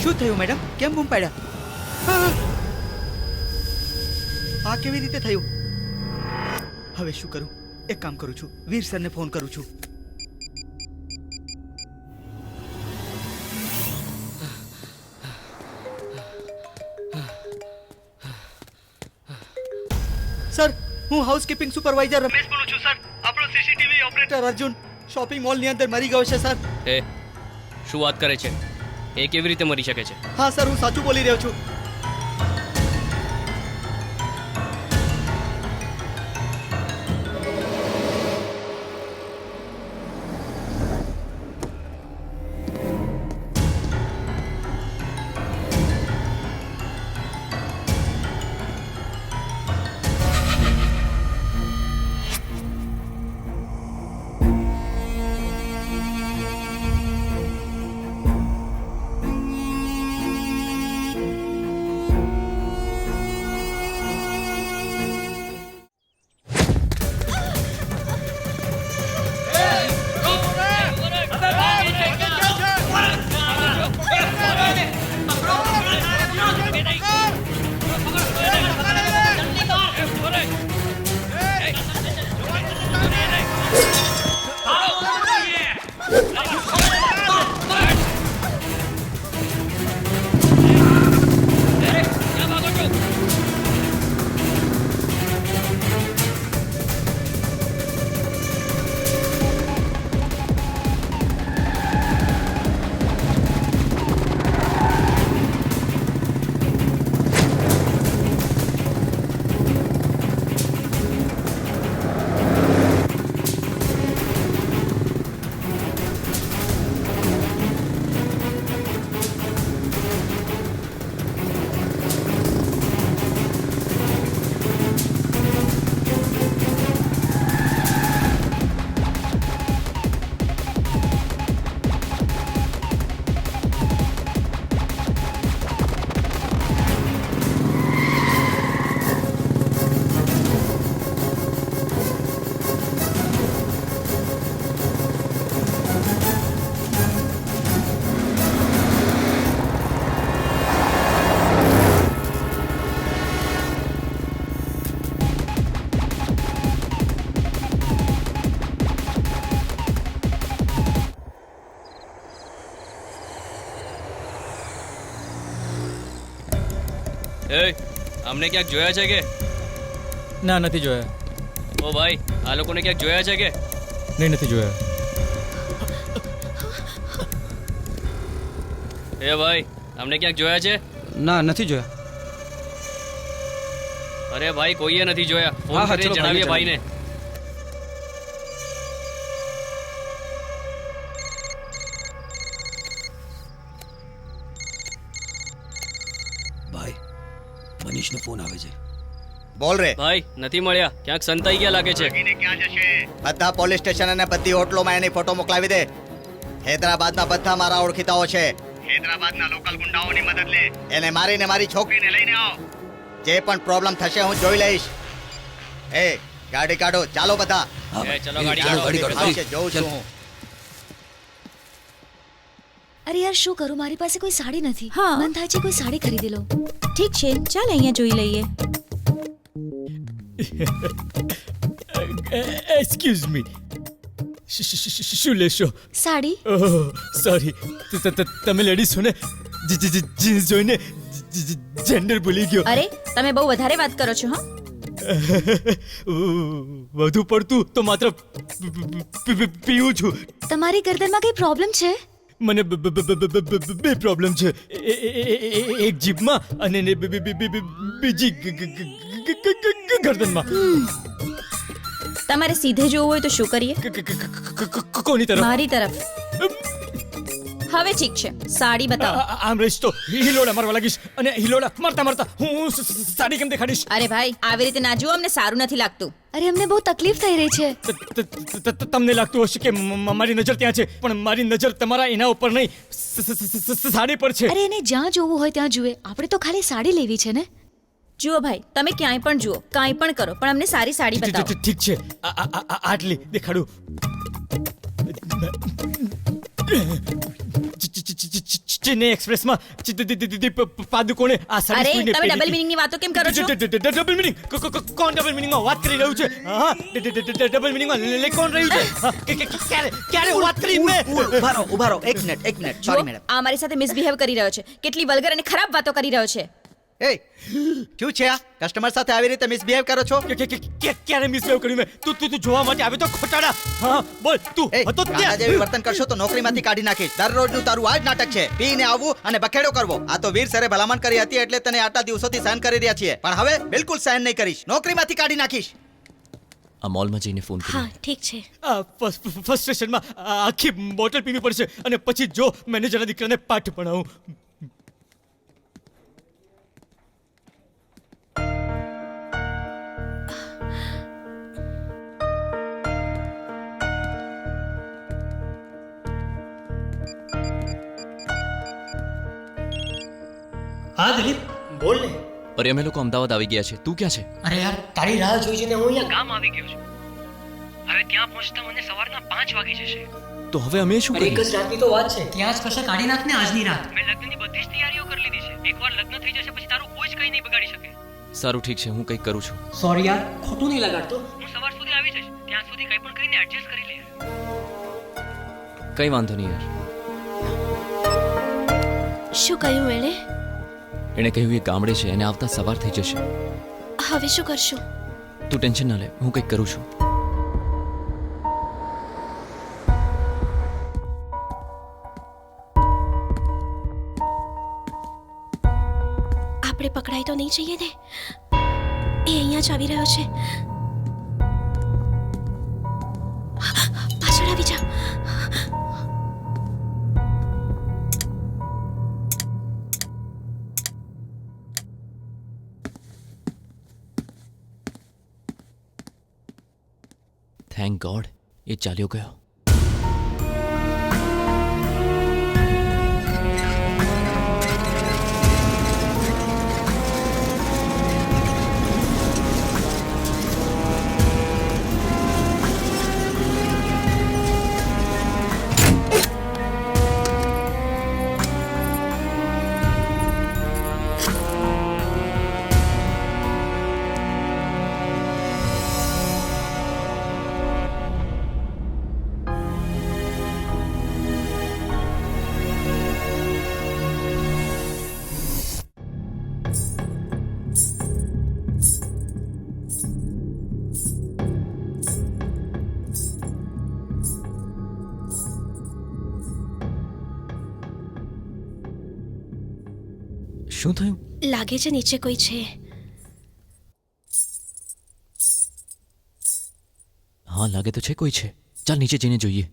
શું થયું મેડમ? કેમ બૂમ પાડ્યા? આ કેવી રીતે થયું? હવે શું કરું? એક કામ કરું છું, વીર સરને ફોન કરું છું. સર, હું હાઉસકીપિંગ સુપરવાઇઝર રમેશ બોલું છું સર. આપણો સીસીટીવી ઓપરેટર અર્જુન શોપિંગ મોલની અંદર મરી ગયો છે સર. એ શું વાત કરે છે? એ કેવી રીતે મરી શકે છે? હા સર, હું સાચું બોલી રહ્યો છું. એ અમને ક્યાંક જોયા છે કે? ના, નથી જોયા. ઓ ભાઈ, આ લોકોને ક્યાંક જોયા છે કે? નહીં, નથી જોયા. એ ભાઈ, અમને ક્યાંક જોયા છે? ના, નથી જોયા. અરે ભાઈ, કોઈએ નથી જોયા. હા, ફોન હા, કરીને ચલો, જણાવીએ ભાઈને ભાઈને. ભાઈ, મનીષનો ફોન આવે છે. બોલ રે. ભાઈ, નથી મળ્યા. ક્યાંક સંતાઈ ગયા લાગે છે. બધા પોલીસ સ્ટેશન અને બધી હોટલોમાં એની ફોટો મોકલાવી દે. હૈદરાબાદના બધા મારા ઓળખીતાઓ છે. હૈદરાબાદના લોકલ ગુંડાઓની મદદ લે. એને મારીને મારી છોકરીને લઈને આવો. જે પણ પ્રોબ્લેમ થશે હું જોઈ લઈશ. એ ગાડી કાઢો, ચાલો બધા. એ ચલો ગાડી ચાલો, કાઢો. ગાડી કાઢો. છે, જોઉં છું હું. અરે યાર, શું કરું? મારી પાસે કોઈ સાડી નથી. હા. મન થાય છે કોઈ સાડી ખરીદી લઉં. ઠીક છે, ચાલ અહીંયા જોઈ લઈએ. એક્સક્યુઝ મી, શું લેશો? સાડી? ઓહ સોરી, તમે લેડીઝ છો ને? જીન્સ જોઈને જેન્ડર ભૂલી ગયો. અરે તમે બહુ વધારે વાત કરો છો. હા, વધુ પડતું તો માત્ર પીવું છું. તમારી ગરદનમાં કઈ પ્રોબ્લેમ છે? મને બે પ્રોબ્લેમ છે. એક જીભમાં અને બીજી ગરદનમાં. તમારે સીધે જોવું હોય તો શું કરીએ? કોની તરફ? મારી તરફ. હવે ઠીક છે, સાડી બતાવો. આમ રહીશ તો હિલોડા મારવા લાગીશ, અને હિલોડા મારતા મારતા હું સાડી કેમ દેખાડીશ? અરે ભાઈ, આવી રીતે ના જુઓ, અમને સારું નથી લાગતું. અરે અમને બહુ તકલીફ થઈ રહી છે. તમને લાગતું હશે કે મારી નજર ત્યાં છે, પણ મારી નજર તમારા એના ઉપર નહીં, સાડી પર છે. અરે એને જ્યાં જોવું હોય ત્યાં જુએ. આપણે તો ખાલી સાડી લેવી છે ને. જુઓ ભાઈ, તમે ક્યાંય પણ જુઓ, કાંઈ પણ કરો, પણ અમને સારી સાડી બતાવો. ઠીક છે, આટલી દેખાડું. ચેન્નઈ એક્સપ્રેસમાં પાદુકોણે આ સાડી અરે સુઈને તમે પહેરી ડબલ હતી. મિનિંગની વાતો કેમ કરો છો ડબલ મિનિંગ કોણ ડબલ મિનિંગમાં વાત કરી રહ્યું છે હા ડબલ મિનિંગમાં કોણ રહ્યું છે હા, ક્યારે વાત કરી મેં ઉભા રહો એક મિનિટ જુઓ, સોરી મેડમ આ મારી સાથે મિસબિહેવ કરી રહ્યો છે કેટલી વલ્ગર અને ખરાબ વાતો કરી રહ્યો છે એ શું છે આ કસ્ટમર સાથે આવી રીતે મિસબિહેવ કરો છો ક્યારે મિસબિહેવ કર્યું મેં તું જોવા માટે આવે તો ખોટાડા હા બોલ તું એ હતો ગાંડા ત્યાં જેવી વર્તન કરશો તો નોકરીમાંથી કાઢી નાખીશ દરરોજનું તારું આ જ નાટક છે પીને આવવું અને બખેડો કરવો આ તો વીર સરે ભલામણ કરી હતી એટલે તને આટલા દિવસોથી સહન કરી રહ્યા છીએ પણ હવે બિલકુલ સહન નહીં કરીશ નોકરીમાંથી કાઢી નાખીશ આ મોલમાં જઈને ફોન હા ઠીક છે ફ્રસ્ટ્રેશનમાં આખી બોટલ પીવી પડશે અને પછી જો મેનેજરના દીકરાને પાઠ ભણાવું હા દિલીપ બોલ ને અરે અમે લોકો અમદાવાદ આવી ગયા છે તું ક્યાં છે અરે યાર તારી રાહ જોઈ છે ને હું અહીંયા ગામ આવી ગયો છું હવે ત્યાં પહોંચતા મને સવારના 5 વાગી જશે તો હવે અમે શું અરે એક કરીએ જ રાતની તો વાત છે ત્યાં જ કશે કાઢી નાખ ને આજની રાત મેં લગ્નની બધી જ તૈયારીઓ કરી લીધી છે એકવાર લગ્ન થઈ જશે પછી તારું કોઈ જ કંઈ નહીં બગાડી શકે સારું ઠીક છે હું કંઈક કરું છું સોરી યાર ખોટું નહીં લગાડતો હું સવાર સુધી આવી જઈશ ત્યાં સુધી કંઈ પણ કરીને એડજસ્ટ કરી લે કંઈ વાંધો નહીં યાર શું કહ્યું એણે એણે કહ્યું એ ગામડે છે એને આવતા સવાર થઈ જશે હવે શું કરશું તું ટેન્શન ના લે હું કંઈક કરું છું આપણે પકડાઈ તો નહીં જઈએ ને એ અહીંયા જ આવી રહ્યો છે પાછળ આવી જા થેન્ક ગોડ એ ચાલ્યો ગયો શું થયું લાગે છે નીચે કોઈ છે હા લાગે તો છે કોઈ છે ચાલ નીચે જઈને જોઈએ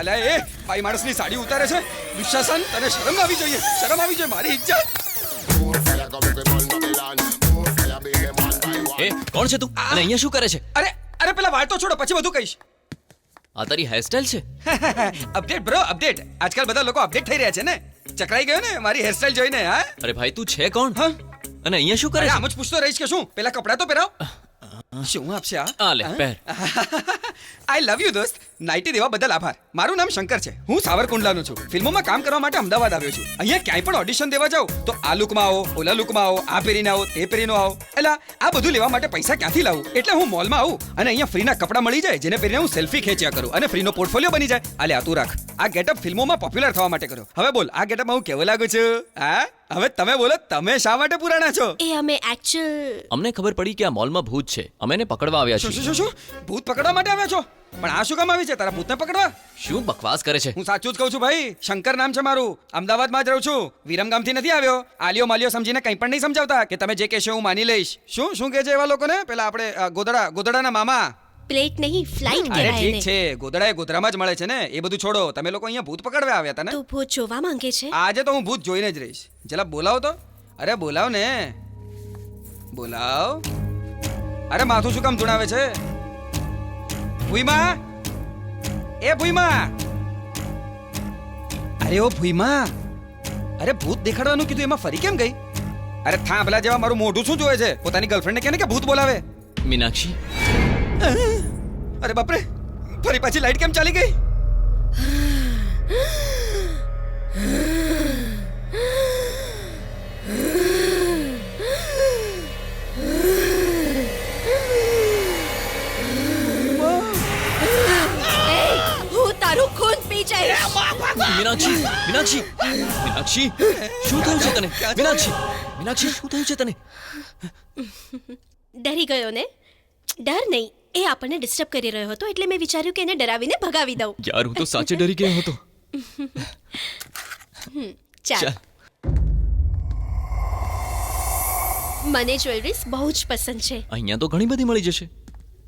અલા એ ભાઈ માણસની સાડી ઉતારે છે. દુશાસન, તને શરમ આવી જોઈએ, શરમ આવી જોઈએ, મારી ઇજ્જત. એ કોણ છે તું અને અહીંયા શું કરે છે? અરે અરે પેલા વાળ તો છોડો, પછી બધું કહીશ. આ તારી હેરસ્ટાઈલ છે? Update bro, update. આજકાલ બધા લોકો અપડેટ થઈ રહ્યા છે ને. ચકરાઈ ગયો ને મારી હેરસ્ટાઈલ જોઈને? હા અરે ભાઈ તું છે કોણ હા અને અહીંયા શું કરે અરે છે? આમ જ પૂછતો રહીશ કે શું? પેલા કપડાં તો પહેરાવ. શું આપશે આ? આ લે પહેર. આઈ લવ યુ દોસ્ત. નાઇટી દેવા બદલ આભાર. મારું નામ શંકર છે. હું સાવરકુંડલાનો છું. ફિલ્મોમાં કામ કરવા માટે અમદાવાદ આવ્યો છું. અહીંયા ક્યાંય પણ ઓડિશન દેવા જાઉં તો આ લુકમાં આવો, ઓલા લુકમાં આવો, આ પહેરીને આવો, તે પહેરીને આવો. એલા આ બધું લેવા માટે પૈસા ક્યાંથી લાવું? એટલે હું મોલમાં આવું અને અહીંયા ફ્રીના કપડાં મળી જાય જેને પહેરીને હું સેલ્ફી ખેંચ્યા કરું અને ફ્રીનો પોર્ટફોલિયો બની જાય. આલે આ તું રાખ. આ ગેટઅપ ફિલ્મોમાં પોપ્યુલર થવા માટે કર્યો. હવે બોલ, આ ગેટઅપમાં હું કેવો લાગુ છું? હા હવે તમે બોલો, તમે શા માટે પુરાણા છો? એ અમે એકચ્યુઅલ અમને ખબર પડી કે આ મોલમાં ભૂત છે. અમે એને પકડવા આવ્યા શું છીએ. શું શું શું? ભૂત પકડવા માટે આવ્યા છો? પણ આ શું કામ આવી છે તારા ભૂતને પકડવા? શું બકવાસ કરે છે? હું સાચું જ કહું છું ભાઈ. શંકર નામ છે મારું. અમદાવાદમાં જ રહું છું. વિરમગામથી નથી આવ્યો. આલિયો માલિયો સમજીને કંઈ પણ નહીં સમજાવતા કે તમે જે કહેશો હું માની લઈશ. શું શું કહે છે એવા લોકોને? પેલા આપણે ગોદડાના મામા. પ્લેટ નહીં ફ્લાઇટ અરે કહેવાય ઠીક એને. છે, ગોદડા એ ગોધરામાં જ મળે છે ને. એ બધું છોડો. તમે લોકો અહીંયા ભૂત પકડવા આવ્યા હતા ને? તું ભૂત જોવા માંગે છે? આજે તો હું ભૂત જોઈને જ રહીશ. જરા બોલાવો તો. અરે બોલાવ ને, બોલાવ. અરે માથું શું કામ ધુણાવે છે? ભૂઈમા, એ ભૂઈમા. અરે ઓ ભૂઈમા, અરે ભૂત દેખાડવાનું કીધું એમાં ફરી કેમ ગઈ? અરે થાંભલા જેવા મારું મોઢું શું જોવે છે? પોતાની ગર્લફ્રેન્ડને કહે ને કે ભૂત બોલાવે. મીનાક્ષી, અરે બાપરે, ફરી પાછી લાઈટ કેમ ચાલી ગઈ? હું તારું ખૂન પી જઈશ. મીનાક્ષી, મીનાક્ષી, મીનાક્ષી, શું થયું છે તને? મીનાક્ષી, મીનાક્ષી, શું થયું છે તને? ડરી ગયો ને? ડર નહીં, એ આપણને ડિસ્ટર્બ કરી રહ્યો હતો એટલે મેં વિચાર્યું કે એને ડરાવીને ભગાવી દઉં. યાર હું તો સાચે ડરી ગયો હતો. ચાલ. ચાલ. મને જ્વેલરીઝ બહુ જ પસંદ છે. અહીંયા તો ઘણી બધી મળી જશે.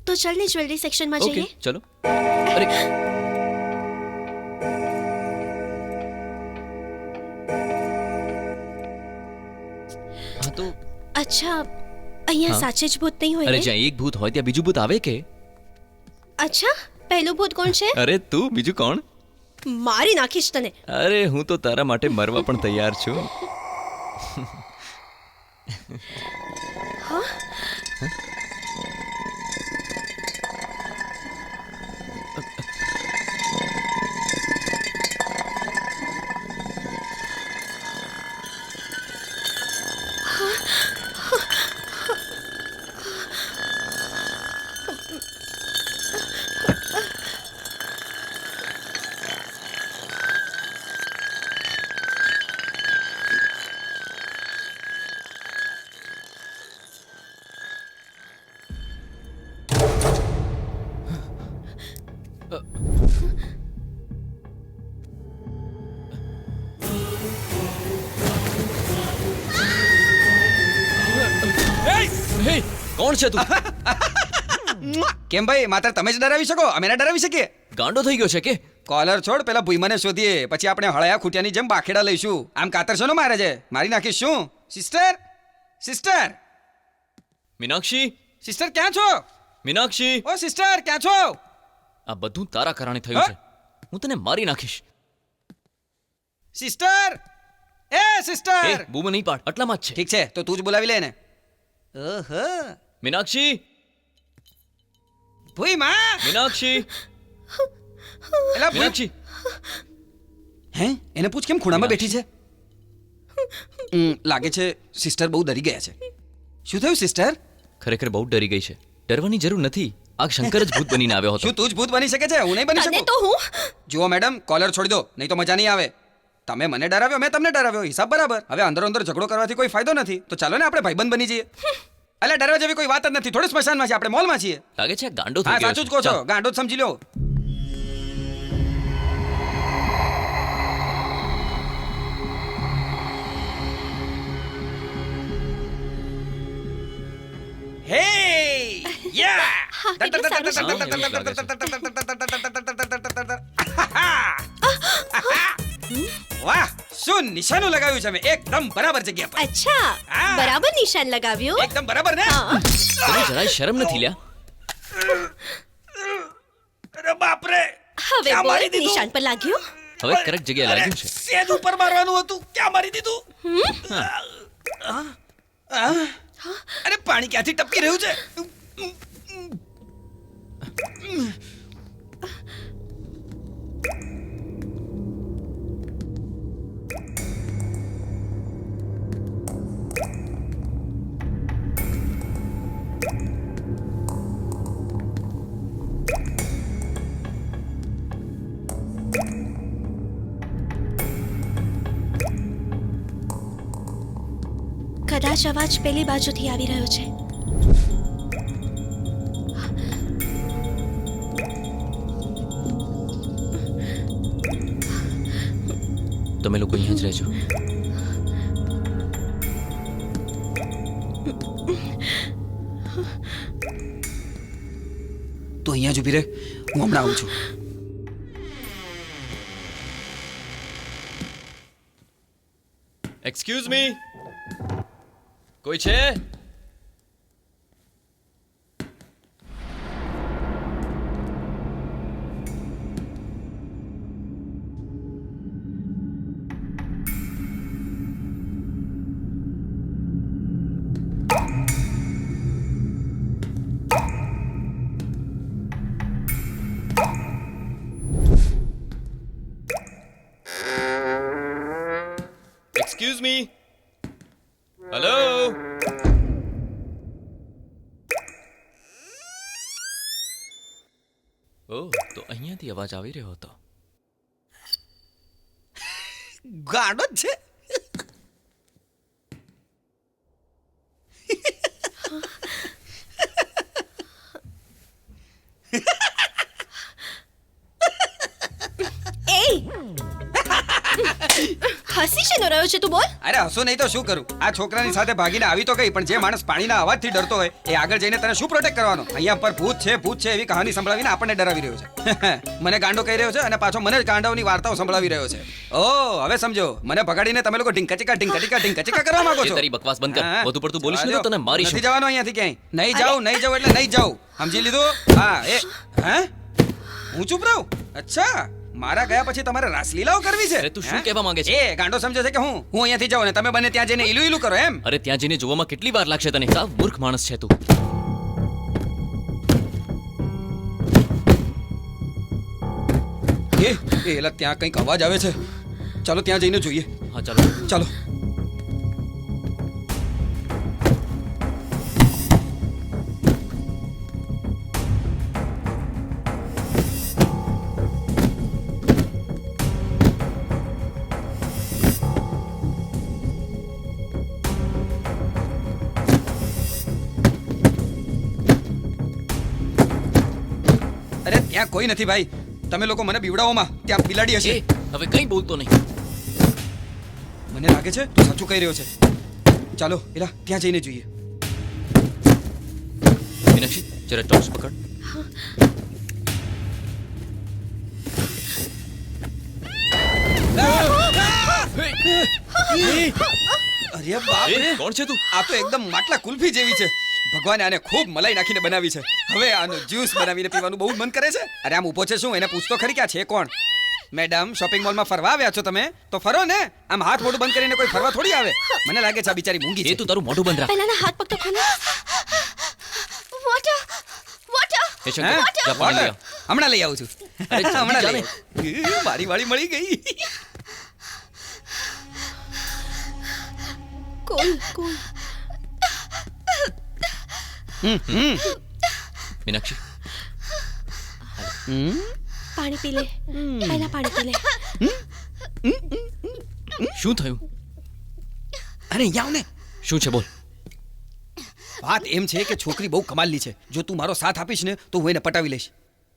તો ચાલ ને જ્વેલરી સેક્શનમાં ઓકે જઈએ. ચલો. અરે હા તો અચ્છા, અહીંયા હા. સાચે જ ભૂત નહીં હોય અરે ને? જ્યાં એક ભૂત હોય ત્યાં બીજું ભૂત આવે કે? અચ્છા, પહેલું ભૂત કોણ છે? અરે તું, બીજું કોણ? મારી નાખીશ તને. અરે હું તો તારા માટે મરવા પણ તૈયાર છું. હે, કોણ છે તું? કેમ ભાઈ, માત્ર તમે જ ડરાવી શકો? અમે ના ડરાવી શકીએ? ગાંડો થઈ ગયો છે કે? કોલર છોડ, પેલા ભૂઈમાને શોધીએ, પછી આપણે હળયા ખૂટિયાની જેમ બાખેડા લઈશું. આમ કાતર છે ને મારે છે, મારી નાખીશ શું? સિસ્ટર, સિસ્ટર, મીનાક્ષી, સિસ્ટર ક્યાં છો? મીનાક્ષી, ઓ સિસ્ટર ક્યાં છો? આ બધું તારા કારણે થયું છે. હું તને મારી નાખીશ. સિસ્ટર, એ એ સિસ્ટર. બૂમ નહીં પાડ, આટલામાં જ છે. ઠીક છે, તો તું જ બોલાવી લે ને. ઓહો, મીનાક્ષી, ભૂઈમા. મીનાક્ષી, એલા ભૂઈ. મીનાક્ષી. હે, એને પૂછ કેમ ખૂણામાં બેઠી છે? લાગે છે સિસ્ટર બહુ ડરી ગયા છે. શું થયું સિસ્ટર? ખરેખર બહુ ડરી ગઈ છે. ડરવાની જરૂર નથી. આ શંકર જ ભૂત બનીને આવ્યો હતો. શું તું જ ભૂત બની શકે છે? હું નહીં બની તને શકું. તો હું જુઓ મેડમ, કોલર છોડી દો, નહીં તો મજા નહીં આવે. તમે મને ડરાવ્યો, મેં તમને ડરાવ્યો, હિસાબ બરાબર. હવે અંદરો અંદર ઝઘડો કરવાથી કોઈ ફાયદો નથી. તો ચાલો ને આપણે ભાઈબંધ બની જઈએ. અલ્યા ડરવા જેવી કોઈ વાત જ નથી. થોડી સ્મશાનમાં છે, આપણે મોલમાં છીએ. લાગે છે આ ગાંડો થઈ હા ગયો સાચું જ છે. કહો છો, ચાલ. ગાંડો જ સમજી લો. હે યા હા, કેટલું સારું છે. વાહ, શું નિશાનું લગાવ્યું છે મેં, એકદમ બરાબર જગ્યા પર. અચ્છા હા. બરાબર નિશાન લગાવ્યું એકદમ બરાબર ને? હા. તને જરાય શરમ નથી લ્યા. અરે બાપ રે, હવે ક્યાં બોલ મારી દીધું? નિશાન પર લાગ્યું હવે કરેક્ટ જગ્યાએ લાગ્યું છે. સેજ ઉપર મારવાનું હતું, ક્યાં મારી દીધું? અરે પાણી ક્યાંથી ટપકી રહ્યું છે? કદાચ અવાજ પેલી બાજુથી આવી રહ્યો છે. તમે લોકો અહીંયા જ રહેજો. તો અહીંયા જ ઊભી રહે, હું હમણાં આવું છું. એક્સક્યુઝ મી, કોઈ છે? Excuse me, hello. ઓહ, તો અહીંયાથી અવાજ આવી રહ્યો હતો. ગાડો જ છે. એ હસી શેનો રહ્યો છે તું બોલ. અરે હસો નહીં તો શું કરું? આ છોકરાની સાથે ભાગીને આવી તો ગઈ, પણ જે માણસ પાણીના અવાજથી ડરતો હોય એ આગળ જઈને તને શું પ્રોટેક્ટ કરવાનો? અહીંયા પર ભૂત છે એવી કહાની સંભળાવીને આપણને ડરાવી રહ્યો છે. મને ગાંડો કહી રહ્યો છે અને પાછો મને જ ગાંડાઓની વાર્તાઓ સંભળાવી રહ્યો છે. ઓહ, હવે સમજો, મને ભગાડીને તમે લોકો ઢીંકા કરવા માંગો એ છો. તારી બકવાસ બંધ કર. હા. વધુ પડતું બોલીશ ને તો તને મારીશ. નથી જવાનું અહીંયાથી ક્યાંય. નહીં જાઉં એટલે નહીં જાઉં. સમજી લીધું? હા. હે, હું ચૂપ રહું? અચ્છા, મારા ગયા પછી તમારે રાસલીલાઓ કરવી છે? અરે તું શું કહેવા માંગે છે? એ ગાંડો સમજે છે કે હું અહીંયાથી જાઉં ને તમે બંને ત્યાં જઈને ઈલું કરો એમ? અરે ત્યાં જઈને જોવામાં કેટલી વાર લાગશે તને? સાવ મૂર્ખ માણસ છે તું. એલા ત્યાં કંઈક અવાજ આવે છે. ચાલો ત્યાં જઈને જોઈએ. હા ચાલો. ચાલો. અરે ત્યાં કોઈ નથી ભાઈ, તમે લોકો મને બીવડાવોમાં. ત્યાં બિલાડી હશે. એ હવે કંઈ બોલતો નહીં. મને લાગે છે તું સાચું કહી રહ્યો છે. ચાલો એલા ત્યાં જઈને જોઈએ. મીનાક્ષી જરા ટોર્ચ પકડ. અરે બાપ રે, કોણ છે તું? આ તો એકદમ માટલા કુલ્ફી જેવી છે. ભગવાને આને ખૂબ મલાઈ નાખીને બનાવી છે. હવે આનો જ્યુસ બનાવીને પીવાનું બહુ મન કરે છે. અરે આમ ઊભો છે શું? એને પૂછતો ખરી કે આ છે કોણ? મેડમ, શોપિંગ મોલમાં ફરવા આવ્યા છો તમે? તો ફરો ને. આમ હાથ મોઢું બંધ કરીને કોઈ ફરવા થોડી આવે. મને લાગે છે આ બિચારી મૂંગી એ છે. તું તારું મોઢું બંધ રાખ. પહેલાના હાથ પગ તો ખોલો. Water water. એ શંકર, જા પાણી લઈ આવ. હમણાં લઈ આવું છું. અરે જલ્દી હમણાં જા લઈ આવું. મારી વાળી મળી ગઈ. Call call. મીનાક્ષી પાણી પી લે. પહેલા પાણી પી લે. શું થયું? અરે અહીંયા આવ ને. શું છે બોલ. વાત એમ છે કે છોકરી બહુ કમાલની છે. જો તું મારો સાથ આપીશ ને તો હું એને પટાવી લઈશ.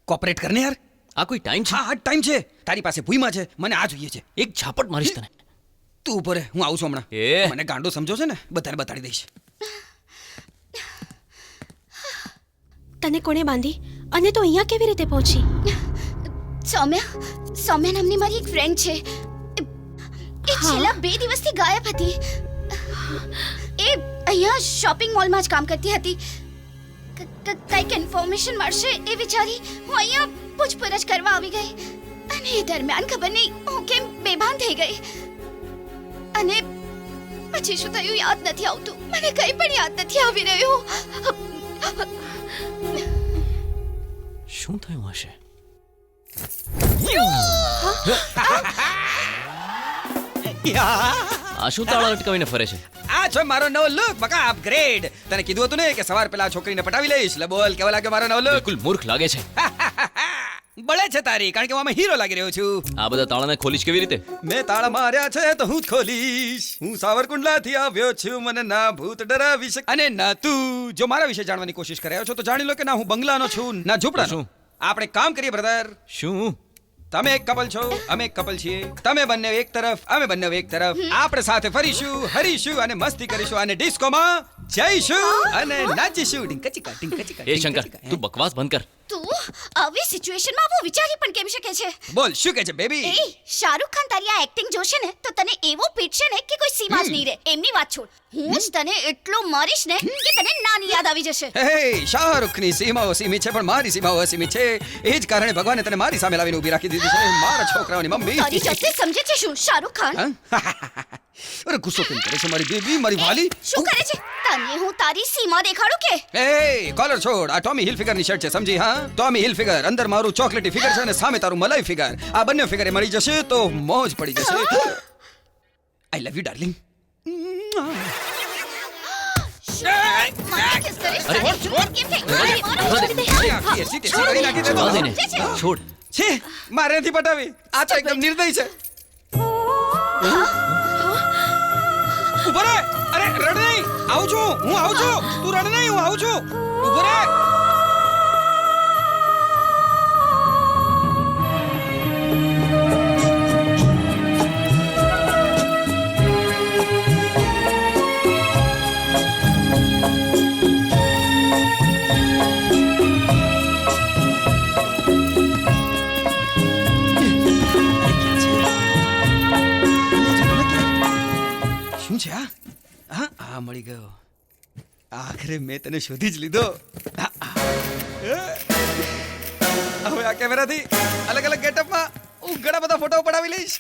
કોઓપરેટ કરને યાર. આ કોઈ ટાઈમ છે? હા ટાઈમ છે. તારી પાસે ભૂઈમાં છે. મને આ જોઈએ છે. એક ઝાપટ મારીશ તને. તું ઉપર રહે, હું આવું છું હમણાં. એ મને ગાંડો સમજો છે ને, બધાને બતાડી દઈશ. તને કોણે બાંધી અને તો અહીંયા કેવી રીતે પહોંચી? સૌમ્યા નામની મારી એક ફ્રેન્ડ છે. છેલ્લા 2 દિવસથી ગાયબ હતી. એ અહીંયા શોપિંગ મોલમાં જ કામ કરતી હતી. કંઈક ઇન્ફોર્મેશન મળશે એ વિચારી હું અહીંયા પૂછપરછ કરવા આવી ગઈ અને એ દરમિયાન ખબર નહીં હું કેમ બેભાન થઈ ગઈ અને પછી શું થયું યાદ નથી આવતું. મને કંઈ પણ યાદ નથી આવી રહ્યું. શું થયું હશે? આ શું તાળા લટકાવીને ફરે છે? આ છો મારો નવો લુક બકા અપગ્રેડ. તને કીધું હતું ને કે સવાર પેલા છોકરીને પટાવી લઈશ. લે બોલ કેવો લાગ્યો મારો નવો લુક? બિલકુલ મૂર્ખ લાગે છે. બળે છે તારી, કારણ કે હું આમાં હીરો લાગી રહ્યો છું. આ બધા તાળાને ખોલીશ કેવી રીતે? મેં તાળા માર્યા છે તો હું જ ખોલીશ. હું સાવરકુંડલાથી આવ્યો છું, મને ના ભૂત ડરાવી શકે અને ના તું. જો મારા વિશે જાણવાની કોશિશ કર્યા છો તો જાણી લો કે ના હું બંગલાનો છું ના ઝૂંપડાનો. આપણે કામ કરીએ બ્રધર. શું? તમે એક કપલ છો, અમે એક કપલ છીએ. તમે બંને એક તરફ, અમે બંને એક તરફ. આપણે સાથે ફરીશું, હરીશું અને મસ્તી કરીશું અને ડિસ્કોમાં જઈશું અને નાચીશું. ડિંકચીકા ડિંકચીકા. એ શંકર, તું બકવાસ બંધ કર. તું આવી સિચ્યુએશનમાં આવું વિચારી પણ કેમ શકે છે? બોલ શું કહે છે બેબી? એ શાહરુખ ખાન તારી આ એક્ટિંગ જોશે ને તો તને એવો પીટશે ને કે કોઈ સીમા જ નહીં રહે. એમની વાત છોડ, હું જ તને એટલો મારીશ ને કે તને નાની યાદ આવી જશે. હે શાહરુખની સીમાઓ સીમિત છે પણ મારી સીમાઓ અસીમિત છે. એ જ કારણે ભગવાને તને મારી સામે લાવીને ઊભી રાખી દીધી છે, મારા છોકરાઓની મમ્મી. તારી જાતે સમજે છે શું શાહરુખ ખાન? અરે ગુસ્સો કેમ કરે છે મારી બેબી, મારી વાલી? શું કરે છે? તને હું તારી સીમા દેખાડું કે? એ કોલર છોડ. આ ટોમી હિલફિગરની શર્ટ છે, સમજી? હા, ટોમી હિલફિગર. અંદર મારું ચોકલેટી ફિગર છે અને સામે તારું મલાઈ ફિગર. આ બંને ફિગરે મળી જશે તો મોજ પડી જશે. આઈ લવ યુ ડાર્લિંગ. છોડ. છે મારે નથી પટાવી. આ તો એકદમ નિર્દય છે. ઉભો રે. અરે રડ નહીં, આવું છું હું, આવું છું. તું રડ નહીં, હું આવું છું. ઉભો રે. શું છે આ? હા, આ મળી ગયો. આખરે મેં તને શોધી જ લીધો. હવે આ કેમેરાથી અલગ અલગ ગેટઅપમાં હું ઘણા બધા ફોટો પડાવી લઈશ.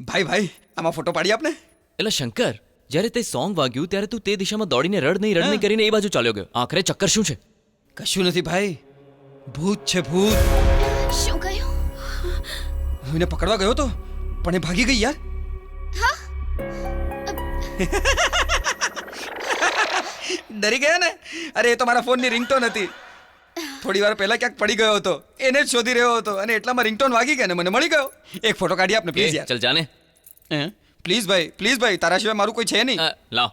ભાઈ ભાઈ આમાં ફોટો પાડી આપને. એટલે શંકર, જ્યારે તે સોંગ વાગ્યું ત્યારે તું તે દિશામાં દોડીને રડ નહીં કરીને એ બાજુ ચાલ્યો ગયો. આખરે ચક્કર શું છે? કશું નથી ભાઈ, ભૂત છે ભૂત. શું કહ્યું? હું એને પકડવા ગયો તો પણ એ ભાગી ગઈ યાર. ડરી ગયા ને? અરે એ તો મારા ફોનની રિંગટોન હતી. થોડી વાર પહેલા ક્યાંક પડી ગયો હતો, એને જ શોધી રહ્યો હતો અને એટલામાં રિંગટોન વાગી ગયા ને મને મળી ગયો. એક ફોટો કાઢી આપને પ્લીઝ યાર. ચલ જાને. પ્લીઝ ભાઈ તારા સિવાય મારું કોઈ છે નહીં. લાવ.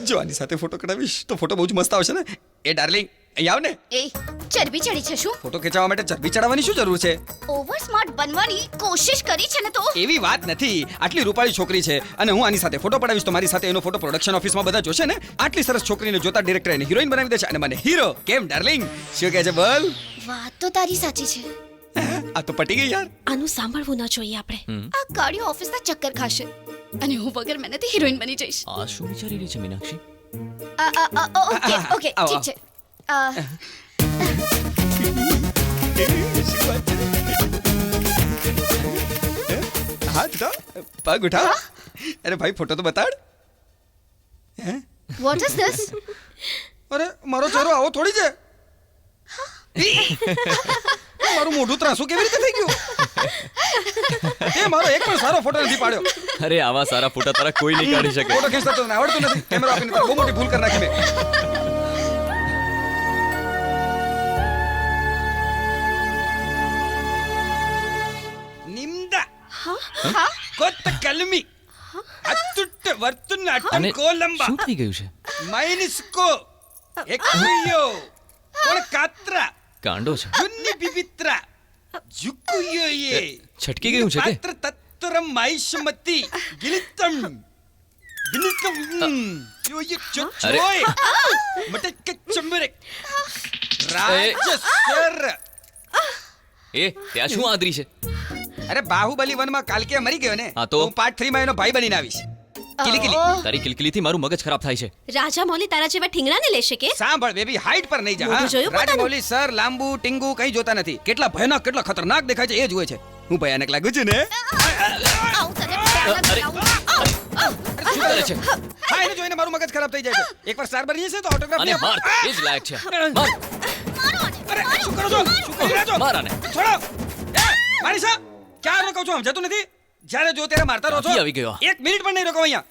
જો આની સાથે ફોટો કઢાવીશ તો ફોટો બહુ જ મસ્ત આવશે ને. એ ડાર્લિંગ અહીં આવ ને. એ ચરબી ચડી છે શું? ફોટો ખેંચાવવા માટે ચરબી ચડાવવાની શું જરૂર છે? ઓવર સ્માર્ટ બનવાની કોશિશ કરી છે ને તો? એવી વાત નથી. આટલી રૂપાળી છોકરી છે અને હું આની સાથે ફોટો પડાવીશ તો મારી સાથે એનો ફોટો પ્રોડક્શન ઓફિસમાં બધા જોશે ને. આટલી સરસ છોકરીને જોતા ડિરેક્ટર એને હિરોઈન બનાવી દે છે અને મને હીરો. કેમ ડાર્લિંગ, શું કહે છે બોલ? વાત તો તારી સાચી છે. આ તો પટી ગઈ યાર. આનું સાંભળવું ન જોઈએ આપણે. આ ગાડીઓ ઓફિસના ચક્કર ખાશે અને હું વગર મહેનતે હિરોઈન બની જઈશ. આ શું વિચારી રહી છે મીનાક્ષી? ઓકે ઠીક છે. હાથ ઉઠાવ, પગ ઉઠાવ. અરે ભાઈ ફોટો તો બતાડ. What is this? અરે મારો ચહેરો આવો થોડી છે. મારું મોઢું ત્રાસું કેવી રીતે થઈ ગયું? એ મારો એક પણ સારો ફોટો નથી પાડ્યો. અરે આવા સારા ફોટા તારા કોઈ નહીં કાઢી શકે. ફોટો ખેંચતા તો તને આવડતું નથી. કેમેરો આપીને તારે બહુ મોટી ભૂલ કરી નાખી મેં. નિમ્દા કોત કલમી અતુટ વર્તુન અટન કોલંબા. શું થઈ ગયું છે? માઇનિસ્કો એક્યુયો કોણ કાત્રા કાંડો છે. જુન્ની બિબિત્રા જુકુયોયે છટકી ગયું છે કે? પાત્ર તત્તરમ માઈશમતી ગિલિતમ અરે. એ ત્યાં શું આદરી છે? અરે બાહુબલી 1 માં કાલકે મરી ગયો ને હા તો? હું પાર્ટ 3 માં એનો ભાઈ બનીને આવીશ. કિલીકિલી. તારી કિલકિલીથી મારું મગજ ખરાબ થાય છે. રાજા મૌલી તારા જેવા ઠીંગણાને લેશે કે? સાંભળ બેબી, હાઈટ પર નહીં જા. મોઢું જોયું પોતાનું? રાજામૌલી સર લાંબુ ટીંગુ કઈ જોતા નથી. કેટલા ભયાનક કેટલા ખતરનાક દેખાય છે એ જુએ છે. હું ભયાનક લાગુ છું ને? આવું તને પહેલા કરાવું. શું કરે છે? હા, એને જોઈને મારું મગજ ખરાબ થઈ જાય છે. એકવાર સ્ટાર બની જશે તો ઓટોગ્રાફ આને માર, એ જ લાયક છે. માર, અરે શું કરો છો? શું કરી રહ્યા છો? માર આને. છોડો. એ માનીષા, ક્યાં રોકાવ છો? સમજાતું નથી. જ્યારે જો ત્યારે મારતા રહો છો. ક્યાંથી આવી ગયો? 1 મિનિટ પણ નહીં રોકાવ અહીંયા.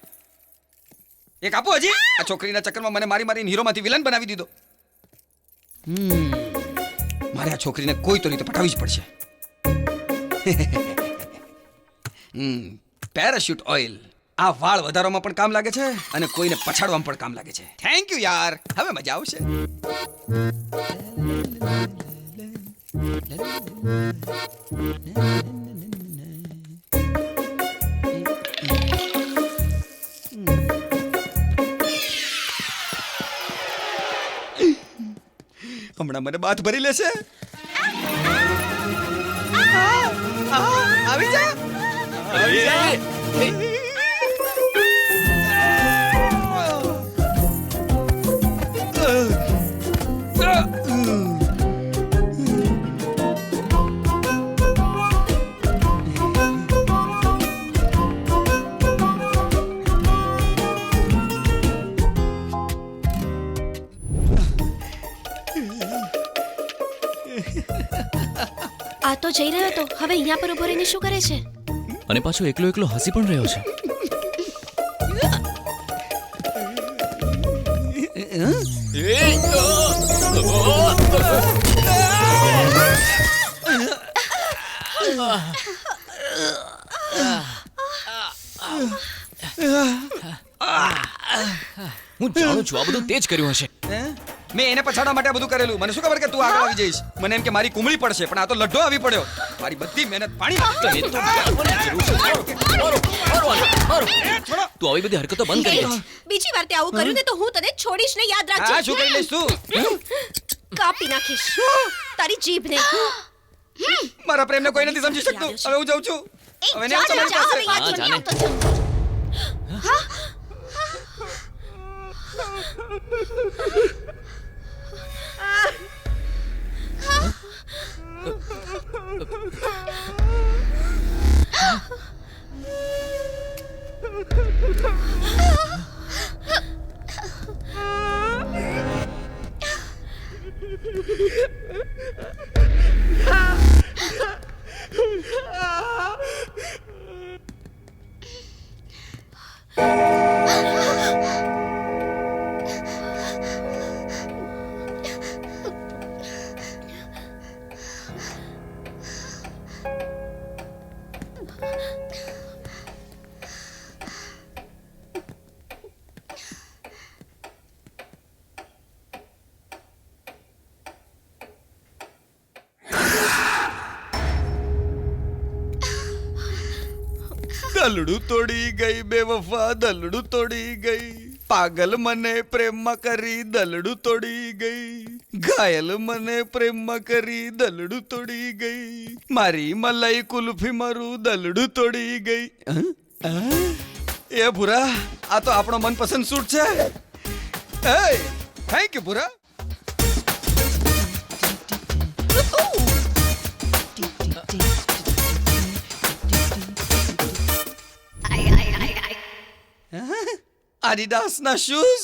એક આપો હજી. આ છોકરીના ચક્કરમાં મને મારી મારીને હીરોમાંથી વિલન બનાવી દીધો. મારે આ છોકરીને કોઈ તો રીતે પટાવી જ પડશે. પેરાશૂટ ઓઇલ આ વાળ વધારવામાં પણ કામ લાગે છે અને કોઈને પછાડવામાં પણ કામ લાગે છે. થેન્ક યુ યાર, હવે મજા આવશે. હમણાં મને બાથ ભરી લેશે. આવી જા. આ તો જઈ રહ્યો તો હવે અહીંયા પર ઉભો રહીને શું કરે છે? અને પાછો એકલો એકલો હસી પણ રહ્યો છે. હું જાણું છું આ બધું તે જ કર્યું હશે. મેં એને પછાડવા માટે આ બધું કરેલું. મને શું ખબર કે તું આગળ આવી જઈશ. મને એમ કે મારી કુમળી પડશે, પણ આ તો લડ્ડો આવી પડ્યો. મારી બધી મહેનત પાણી એ તો જાણવાની જરૂર છે. મારો, મારો આને, મારો. તું આવી બધી હરકતો બંધ કરી દે. બીજી વાર તે આવું કર્યું ને તો હું તને છોડીશ ને, યાદ હા, શું કરી લઈશ તું? કાપી નાખીશ તારી જીભને. મારા પ્રેમને કોઈ નથી સમજી શકતું. હવે હું જાઉં છું. હવે નહીં આવતો મારી પાસે. હા, જાને. દલડું તોડી ગઈ બેવફા, દલડું તોડી ગઈ. પાગલ મને પ્રેમમાં કરી દલડું તોડી ગઈ. ઘાયલ મને પ્રેમમાં કરી દલડું તોડી ગઈ. મારી મલાઈ કુલ્ફી મારું દલડું તોડી ગઈ. એ ભૂરા, આ તો આપણો મનપસંદ સૂટ છે. થેન્ક યુ ભૂરા. Adidas ના શૂઝ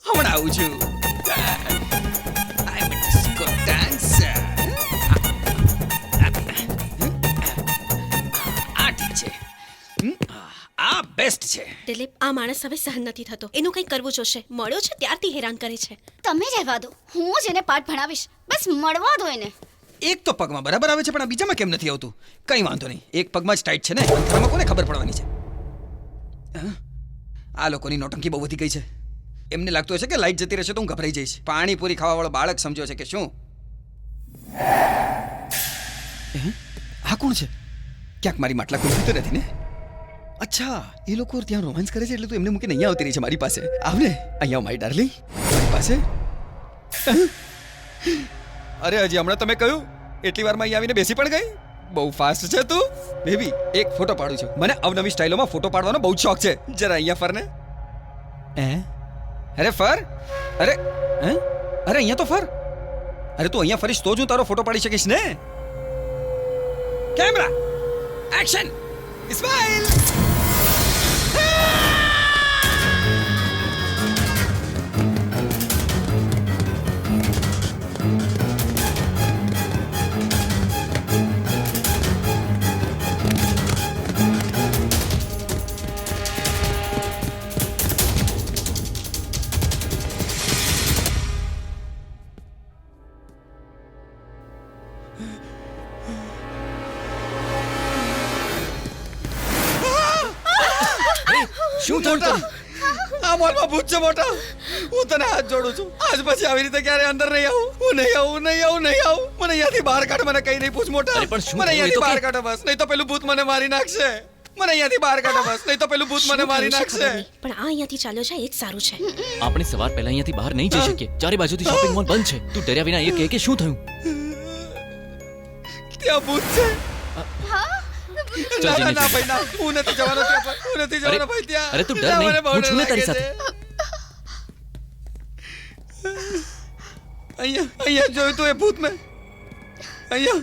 હમણાં આવું છું. I'm a disco dancer. આ ઠીક છે. આ બેસ્ટ છે. દિલીપ, આ માણસ હવે સહન નથી થતો. એનું કંઈ કરવું જોશે. મળ્યો છે ત્યારથી હેરાન કરે છે. તમે રહેવા દો, હું જ એને પાઠ ભણાવીશ. બસ મળવા દો એને. એક તો પગમાં બરાબર આવે છે પણ આ બીજામાં કેમ નથી આવતું? કઈ વાંધો નહીં, એક પગમાં જ ટાઈટ છે ને, અંતરમાં કોને ખબર પડવાની છે? આ લોકોની નોટંકી બહુ વધી ગઈ છે. એમને લાગતું હશે કે લાઈટ જતી રહેશે તો હું ગભરાઈ જઈશ. પાણીપુરી ખાવાવાળો બાળક સમજ્યો છે કે શું? આ કોણ છે? ક્યાંક મારી માટલા ખુલતી તો નથી ને? અચ્છા એ લોકો ત્યાં રોમાન્સ કરે છે એટલે તું એમને મૂકીને અહીંયા આવતી રહી છે મારી પાસે. આવ ને અહીંયા મારી ડાર્લિંગ મારી પાસે. અરે હજી હમણાં તમે કહ્યું એટલી વારમાં અહીંયા આવીને બેસી પણ ગઈ. બહુ ફાસ્ટ છે તું બેબી. એક ફોટો પાડું છું. મને અવનવી સ્ટાઇલોમાં ફોટો પાડવાનો બહુ જ શોખ છે. જરા અહીંયા ફર ને. અરે ફર. અરે અરે અહીંયા તો ફર. અરે તું અહીંયા ફરીશ તો જ હું તારો ફોટો પાડી શકીશ ને. Camera action smile. શું થયું તને? આ મોલમાં ભૂત છે મોટા. હું તને હાથ જોડું છું. આજ પછી આવી રીતે ક્યારે અંદર નહીં આવું. હું નહીં આવું. મને અહીંયાથી બહાર કાઢ. મને કઈ નહીં પૂછ મોટા. અરે પણ શું મને થયું એ અહીંયાથી તો બહાર કે? કાઢો બસ. નહીં તો પેલું ભૂત મને મારી નાખશે. મને અહીંયાથી બહાર કાઢો બસ. નહીં તો પેલું ભૂત મને મારી નાખશે. પણ આ અહીંયાથી ચાલ્યો છે એ જ સારું છે. આપણે સવાર પહેલા અહીંયાથી બહાર નહીં જઈ શકીએ. ચારે બાજુથી શોપિંગ મોલ બંધ છે. તું ડર્યા વિના એ કહે કે શું થયું? ત્યાં ભૂત છે. ચાલ ના જલ્દી ના જલ્દી. ભાઈ ના. હું નથી જવાનો ત્યાં પર. હું નથી જવાનો ભાઈ ત્યાં. અરે તું ડર ના, નહીં. મને બહુ હું છું ને ડર તારી લાગે સાથે. છે. અહીંયા જોયું તું એ ભૂત મેં. અહીંયા.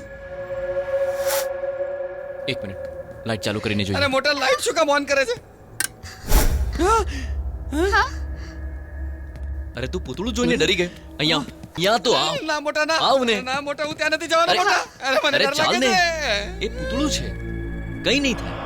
એક મિનિટ લાઈટ ચાલુ કરીને અરે જોઈએ. મોટા લાઈટ શું કામ ઓન કરે છે? અરે તું પૂતળું જોઈને ડરી ગઈ. અહીંયા તો આવ. ના મોટા ના. આવ ને. ના મોટા હું ત્યાં નથી જવાનો અરે, મોટા. અરે મને અરે ડર ચાલ લાગે ને. છે. એ પૂતળું છે. કઈ નહીં થાય.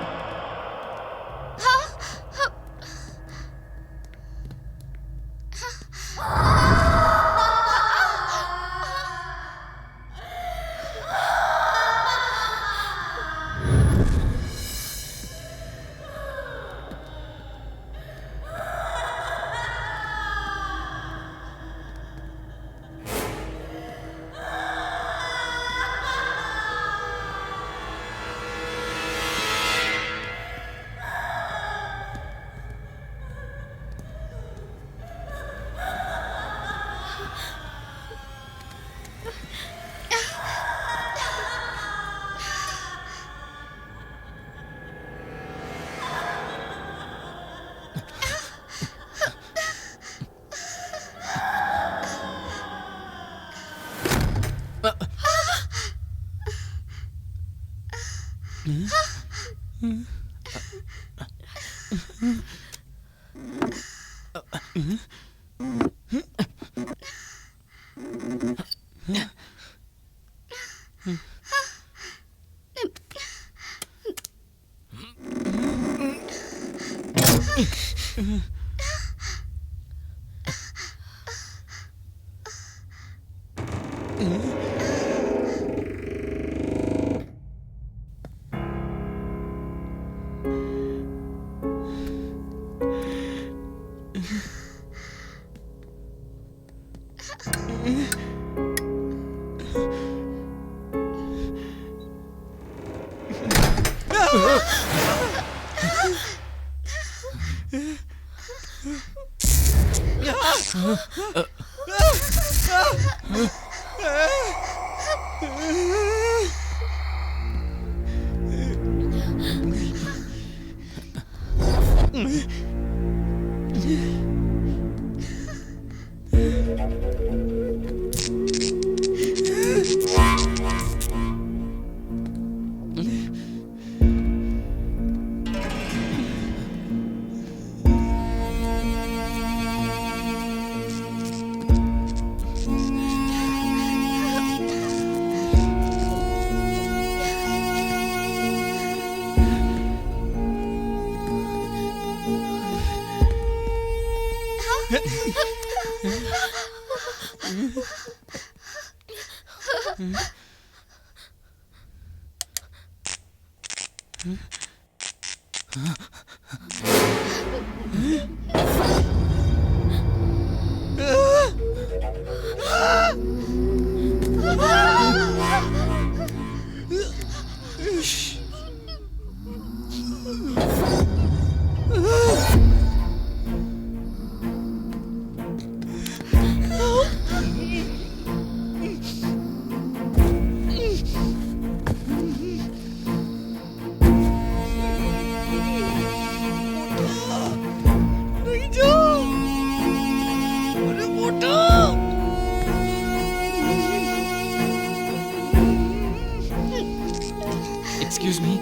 Excuse me.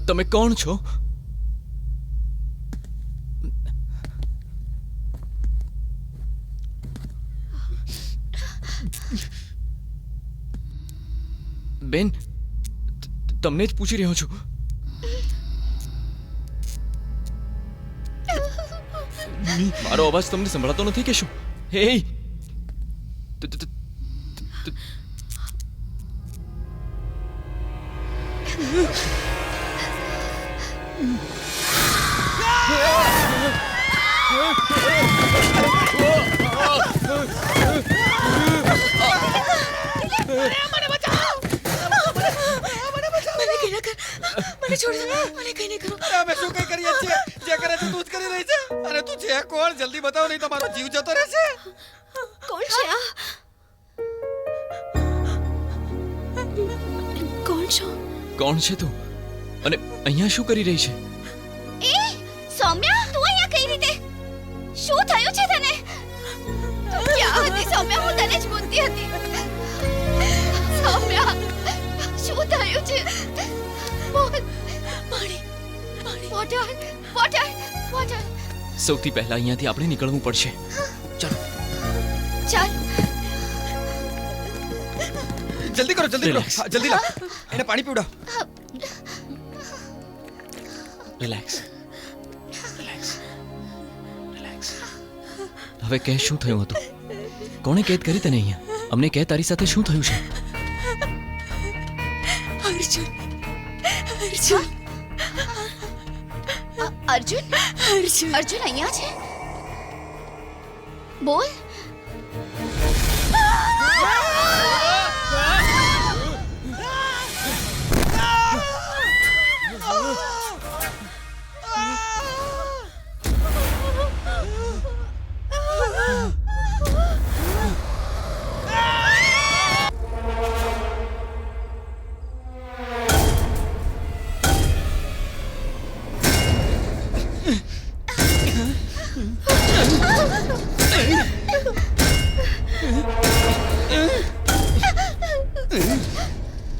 તમે કોણ છો? બેન, તમને જ પૂછી રહ્યો છું. મારો અવાજ તમને સંભળાતો નથી કે શું? હે, મને છોડ દો, મને કઈ નહીં કરો. અરે અમે શું કઈ કરીએ છીએ? જે કરે છે તું જ કરી રહી છે. અરે તું છે કોણ? જલ્દી બતાવ, નહીં તો મારો જીવ જતો રહેશે. કોણ છે આ? કોણ છો? કોણ છે તું? અને અહીંયા શું કરી રહી છે? એ સૌમ્યા, તું અહીંયા કઈ રીતે? શું થયું છે તને? તું ક્યાં હતી સૌમ્યા? હું તને જ પૂછતી હતી. સૌમ્યા, શું થયું છે? બોલ. પાણી, પાણી. Water, water, water. સૌથી પહેલા અહીંયાથી આપણે નીકળવું પડશે. ચાલો. ચાલ. જલ્દી કરો, જલ્દી કરો. Relax. હા, જલ્દી લાવ. એને પાણી પીવડાવ. Relax, relax, relax. હવે કહે, શું થયું હતું? કોણે કેદ કરી તને અહીંયા? અમને કહે, તારી સાથે શું થયું છે? અર્જુન, અર્જુન, અર્જુન, અર્જુન. અર્જુન અહીંયા છે? બોલ.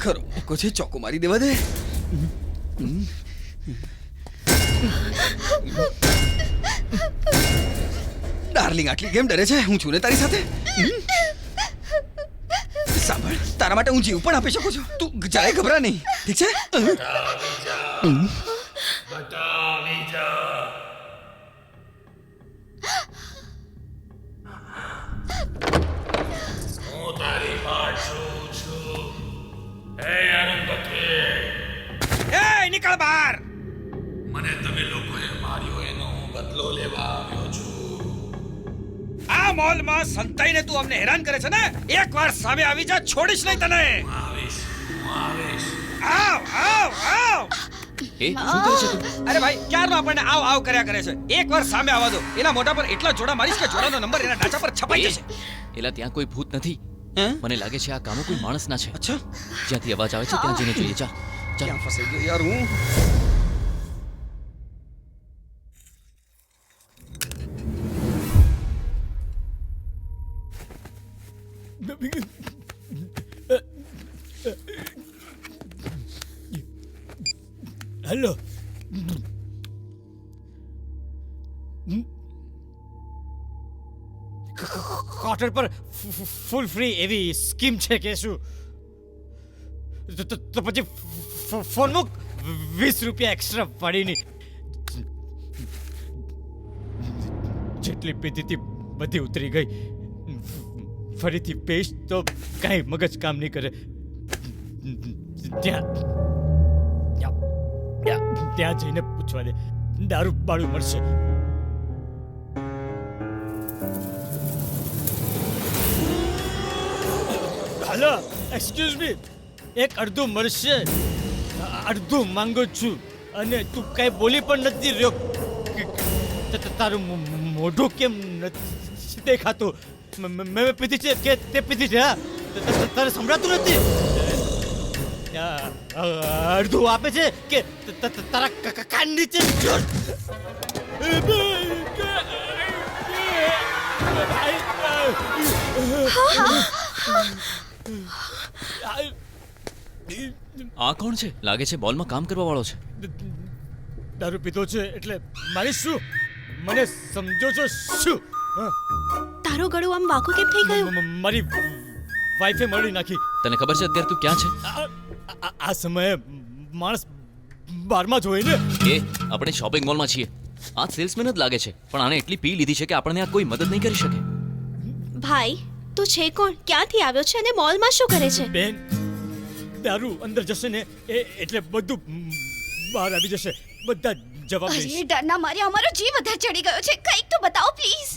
ખરો મૂકો છે, ચોકો મારી દેવા દે. ડાર્લિંગ, આટલી કેમ ડરે છે? હું છું ને તારી સાથે. સાંભળ, તારા માટે હું જીવ પણ આપી શકું છું. તું જરાય ગભરા નહીં, ઠીક છે? એ નીકળ બહાર. મને તમે લોકોએ માર્યો એનો હું બદલો લેવા આવ્યો છું. આ મોલમાં સંતાઈને તું અમને હેરાન કરે છે ને? એકવાર સામે આવી જા, છોડીશ નહીં તને. આવીશ, હું આવીશ. આવ, આવ, આવ. એ શું કરે છે તું? અરે ભાઈ, ક્યારનો આપણને આવ આવ કર્યા કરે છે. એકવાર સામે આવવા દો. એના મોઢા પર એટલા જોડા મારીશ કે જોડાનો નંબર એના ડાચા પર છપાઈ જશે. એલા, ત્યાં કોઈ ભૂત નથી. હે? મને લાગે છે આ કામો કોઈ માણસના છે. અચ્છા, જ્યાંથી અવાજ આવે છે ત્યાં જઈને જોઈએ. ચાલ, ચાલ. ક્યાં ફસાઈ ગયો યાર હું? હેલો. ક્વાર્ટર પર ફૂલ ફ્રી એવી સ્કીમ છે કે શું? તો પછી ફોન મૂક, 20 રૂપિયા એક્સ્ટ્રા પાડીની. જેટલી પીધી હતી બધી ઉતરી ગઈ. ફરીથી પીશ તો કાંઈ મગજ કામ નહીં કરે. ત્યાં જઈને પૂછવા દે, દારૂ બાળું મળશે. હલો, એક્સક્યુઝ મી, એક અડધું મળશે. અડધું માંગુ છું અને તું કઈ બોલી પણ નથી રહ્યો. તારું મોઢું કેમ નથી દેખાતું? મેં પીધી છે કે તે પીધી છે? હા, તારે સંભળાતું નથી? અડધું આપે છે કે તારા કાન નીચે? આ કોણ છે? લાગે છે બોલમાં કામ કરવા વાળો છે. દારૂ પીધો છે એટલે મારી શું મને સમજો છો શું? તારો ગળું આમ વાંકો કેમ થઈ ગયું? મારી વાઈફે મળી નાખી. તને ખબર છે અત્યારે તું ક્યાં છે? આ સમયે માણસ બારમાં જ હોય ને. એ આપણે શોપિંગ મોલમાં છીએ. આ સેલ્સમેન જ લાગે છે, પણ આને એટલી પી લીધી છે કે આપણને આ કોઈ મદદ નહીં કરી શકે. ભાઈ તું છે કોણ? ક્યાંથી આવ્યો છે અને મોલમાં શું કરે છે? બેન, દારૂ અંદર જશે ને એટલે બધું બહાર આવી જશે. બધા જવાબ અરે દઈશ. ડરના મારે અમારો જીવ વધારે ચડી ગયો છે. કંઈક તો બતાવો પ્લીઝ.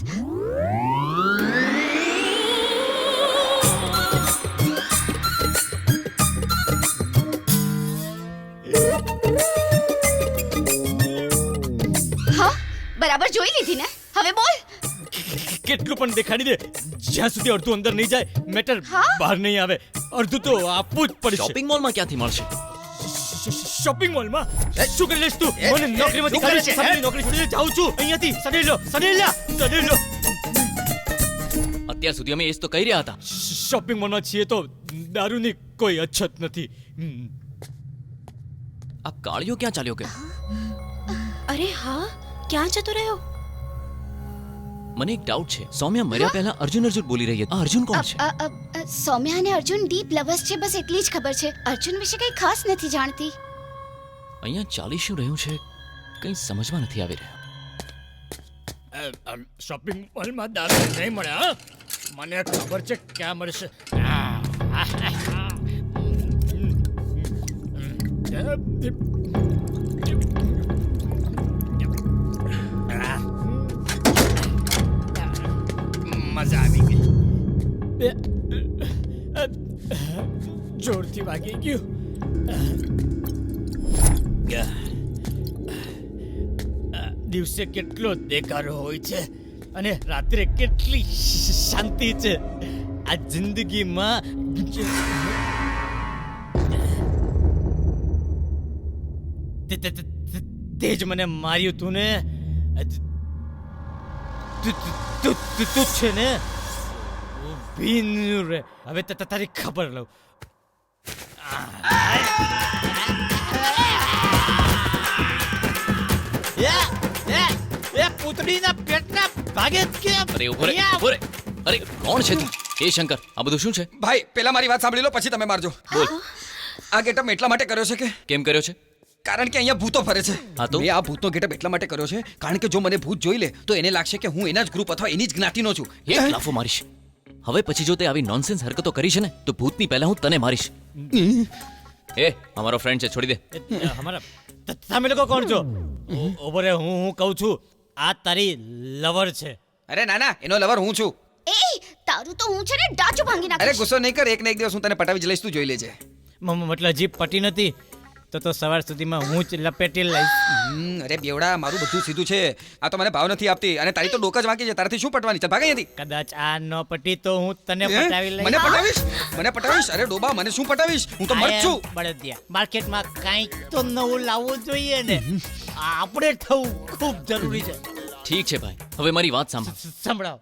હા, બરાબર જોઈ લીધી ને? હવે બોલ. કેટલું પણ દેખાડી દે, જ્યાં સુધી અડધું અંદર નહીં જાય મેટર હા? બહાર નહીં આવે. અડધું તો આપવું જ પડશે. શોપિંગ મોલમાં ક્યાંથી મળશે? શોપિંગ મોલમાં શું કરી લઈશ તું? મને નોકરીમાંથી શું કરે કાઢી છે? સામેની નોકરી છોડીને જાઉં છું. અહીંયાથી સડી લો. અત્યાર સુધી અમે એ જ તો કહી રહ્યા હતા. શોપિંગ મોલમાં છીએ તો દારૂની કોઈ અછત નથી. આ કાળિયો ક્યાં ચાલ્યો ગયો? અરે હા, ક્યાં જતો રહ્યો? મને એક ડાઉટ છે. સૌમ્યા મર્યા પહેલા અર્જુન બોલી રહી હતી. આ અર્જુન કોણ છે? સૌમ્યા અને અર્જુન ડીપ લવર્સ છે, બસ એટલી જ ખબર છે. અર્જુન વિશે કંઈ ખાસ નથી જાણતી. અહીંયા ચાલી શું રહ્યું છે કંઈ સમજમાં નથી આવી રહ્યું. શોપિંગ મોલમાં દારૂ નહીં મળે. હા, મને ખબર છે ક્યાં મળશે. મજા આવી ગઈ. જોરથી વાગી ગયું. દિવસે કેટલો દેખાડો હોય છે અને રાત્રે કેટલી શાંતિ છે. આ જિંદગીમાં તે જ મને માર્યું તું ને. તું છે ને ઊભી રે. હવે તારી ખબર લઉં. પૂતળીના પેટના ભાગે કેમ? અરે ઉભો રે, ઉભો રે. અરે કોણ છે તું? એ શંકર, આ બધું શું છે? ભાઈ પહેલા મારી વાત સાંભળી લો, પછી તમે મારજો. બોલ. આ ગેટઅપ એટલા માટે કર્યો છે કે કેમ કર્યો છે? કારણ કે અહીંયા ભૂતો ફરે છે. હા તો? મેં આ ભૂતનો ગેટઅપ એટલા માટે કર્યો છે કારણ કે જો મને ભૂત જોઈ લે તો એને લાગશે કે હું એના જ ગ્રુપ અથવા એની જ જ્ઞાતિનો છું. એક લાફો મારીશ. હવે પછી જો તે આવી નોનસેન્સ હરકતો કરી છે ને તો ભૂતની પહેલા હું તને મારીશ. એ અમારો ફ્રેન્ડ છે, છોડી દે. અમારા તમે લોકો કોણ છો? ઉભો રે, હું કહું છું. આ તારી લવર છે. અરે ના ના, એનો લવર હું છું. એ તારું તો હું છે ને ડાચું ભાંગી અરે નાખીશ. ગુસ્સો નહીં કર, એક ને એક દિવસ હું તને પટાવી જ લઈશ, તું જોઈ લેજે. મતલબ જીપ પટી નથી તો સવાર સુધીમાં હું જ લપેટી લઈશ. અરે બેવડા, મારું બધું સીધું છે. આ તો મને ભાવ નથી આપતી અને તારી તો ડોક જ વાંકી છે. તારાથી શું પટવાની? ચાલ ભાગ અહીંયાથી. કદાચ આ ન પટી તો હું તને પટાવી લઈશ. મને પટાવીશ? મને પટાવીશ? અરે ડોબા, મને શું પટાવીશ? હું તો મર્દ છું. બળદિયા, માર્કેટમાં કાંઈક તો નવું લાવવું જોઈએ ને. આપણે થવું ખૂબ જરૂરી છે. ઠીક છે ભાઈ, હવે મારી વાત સાંભળ. સંભળાવો.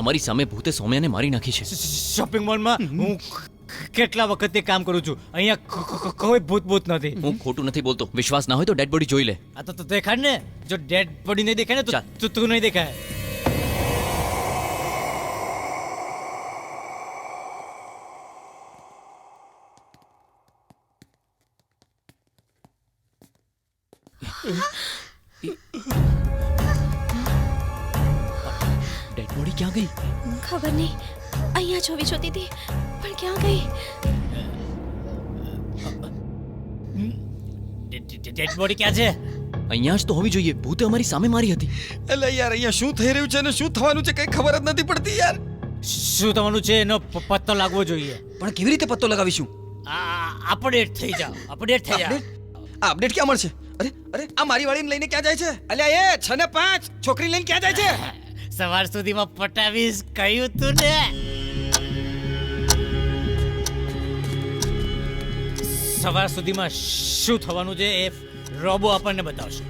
અમારી સામે ભૂતે સૌમ્યાને મારી નાખી છે. શોપિંગ મોલમાં હું કેટલા વખતથી કામ કરું છું. અહીંયા કોઈ ભૂત નથી. હું ખોટું નથી બોલતો. વિશ્વાસ ના હોય તો ડેડ બોડી જોઈ લે. આ તો દેખાડ ને. જો ડેડ બોડી નહીં દેખાય ને તો તું નહીં દેખાય. ડેડ બોડી ક્યાં ગઈ? ખબર નહીં. અહીંયા જોવી જોતી હતી પણ ક્યાં ગઈ? ડેડ બોડી ક્યાં છે? અહીંયા જ તો હોવી જોઈએ. ભૂતે અમારી સામે મારી હતી. એટલે યાર અહીંયા શું થઈ રહ્યું છે અને શું થવાનું છે કઈ ખબર જ નથી પડતી યાર. શું થવાનું છે એનો પત્તો લાગવો જોઈએ. પણ કેવી રીતે પત્તો લગાવીશું? અપડેટ થઈ જાઓ. અપડેટ થઈ જાઓ. આ અપડેટ ક્યાં મળશે? અરે અરે, આ મારી વાળીને લઈને ક્યાં જાય છે? અલ્યા એ 6 ને 5 છોકરી લઈને ક્યાં જાય છે? સવાર સુધીમાં પટાવીશ કહ્યું તું ને. સવાર સુધીમાં શું થવાનું છે એ રોબો આપણને બતાવશે.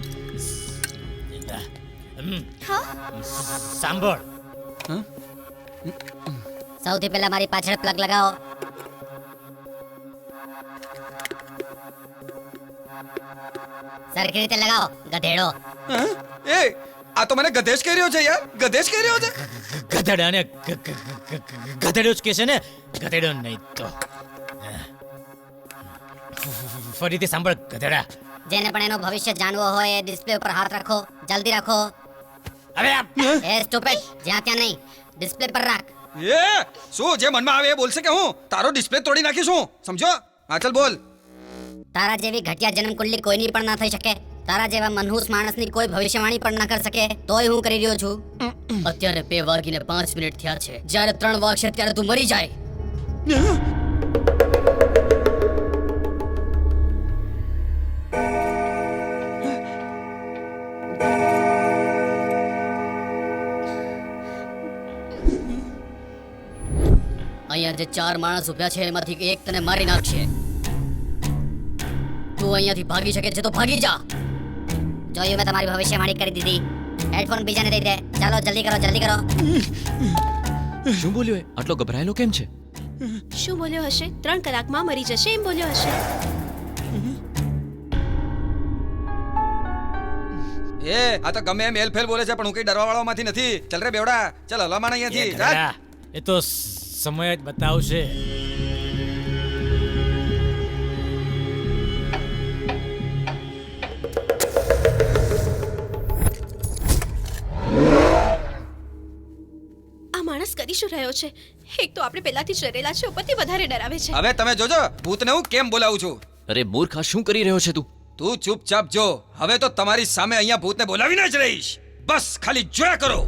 સાંભળ, સૌથી પહેલા મારી પાછળ પ્લગ લગાવો. સરખી રીતે લગાવો ગધેડો. એ આ તો મને ગધેશ કહી રહ્યો છે યાર, ગધેશ કહી રહ્યો છે. ગધેડાને ગધેડો જ કે છે ને, ગધેડો નહીં તો. ફરીથી સાંભળ ગધેડા. જેને પણ એનું ભવિષ્ય જાણવો હોય એ ડિસ્પ્લે ઉપર હાથ રાખો, જલ્દી રાખો. હવે એ સ્ટુપિડ, જ્યાં ત્યાં નહીં, ડિસ્પ્લે પર રાખ. એ શું જે મનમાં આવે એ બોલશે કે હું તારો ડિસ્પ્લે તોડી નાખીશું, સમજો? હા ચાલ બોલ. તારા જેવી ઘટિયા જન્મ કુંડલી કોઈની પણ ના થઈ શકે. તારા જેવા મનહૂસ માણસની કોઈ ભવિષ્યવાણી પણ ના કરી શકે. તોય હું કરી રહ્યો છું. અત્યારે 2:05 થયા છે. જ્યારે 3 વાગશે ત્યારે તું મરી જાય. અહીંયા જે 4 માણસ ઉભ્યા છે એમાંથી એક તને મારી નાખશે. તું અહીંયાથી ભાગી શકે છે તો ભાગી જા. જોયું, મેં તમારી ભવિષ્યવાણી કરી દીધી. હેડફોન બીજાને દઈ દે. ચાલો જલ્દી કરો, જલ્દી કરો. શું બોલ્યો એ? આટલો ગભરાયેલો કેમ છે? શું બોલ્યો હશે? 3 કલાકમાં મરી જશે એમ બોલ્યો હશે. એ આ તો ગમે એમ એલ ફેલ બોલે છે, પણ હું કઈ ડરવા વાળામાંથી નથી. ચાલ રે બેવડા, ચાલ હલામણ અહીંયાથી. ચાલ. એ તો સમય જ બતાવશે. આ માણસ કરી શું રહ્યો છે? એક તો આપણે પહેલાથી જ ડરેલા છે, ઉપરથી વધારે ડરાવે છે. હવે તમે જોજો ભૂતને હું કેમ બોલાવું છું. અરે મૂર્ખ, આ શું કરી રહ્યો છે તું? તું ચૂપચાપ જો. હવે તો તમારી સામે અહીંયા ભૂતને બોલાવીને જ રહીશ. બસ ખાલી જોયા કરો.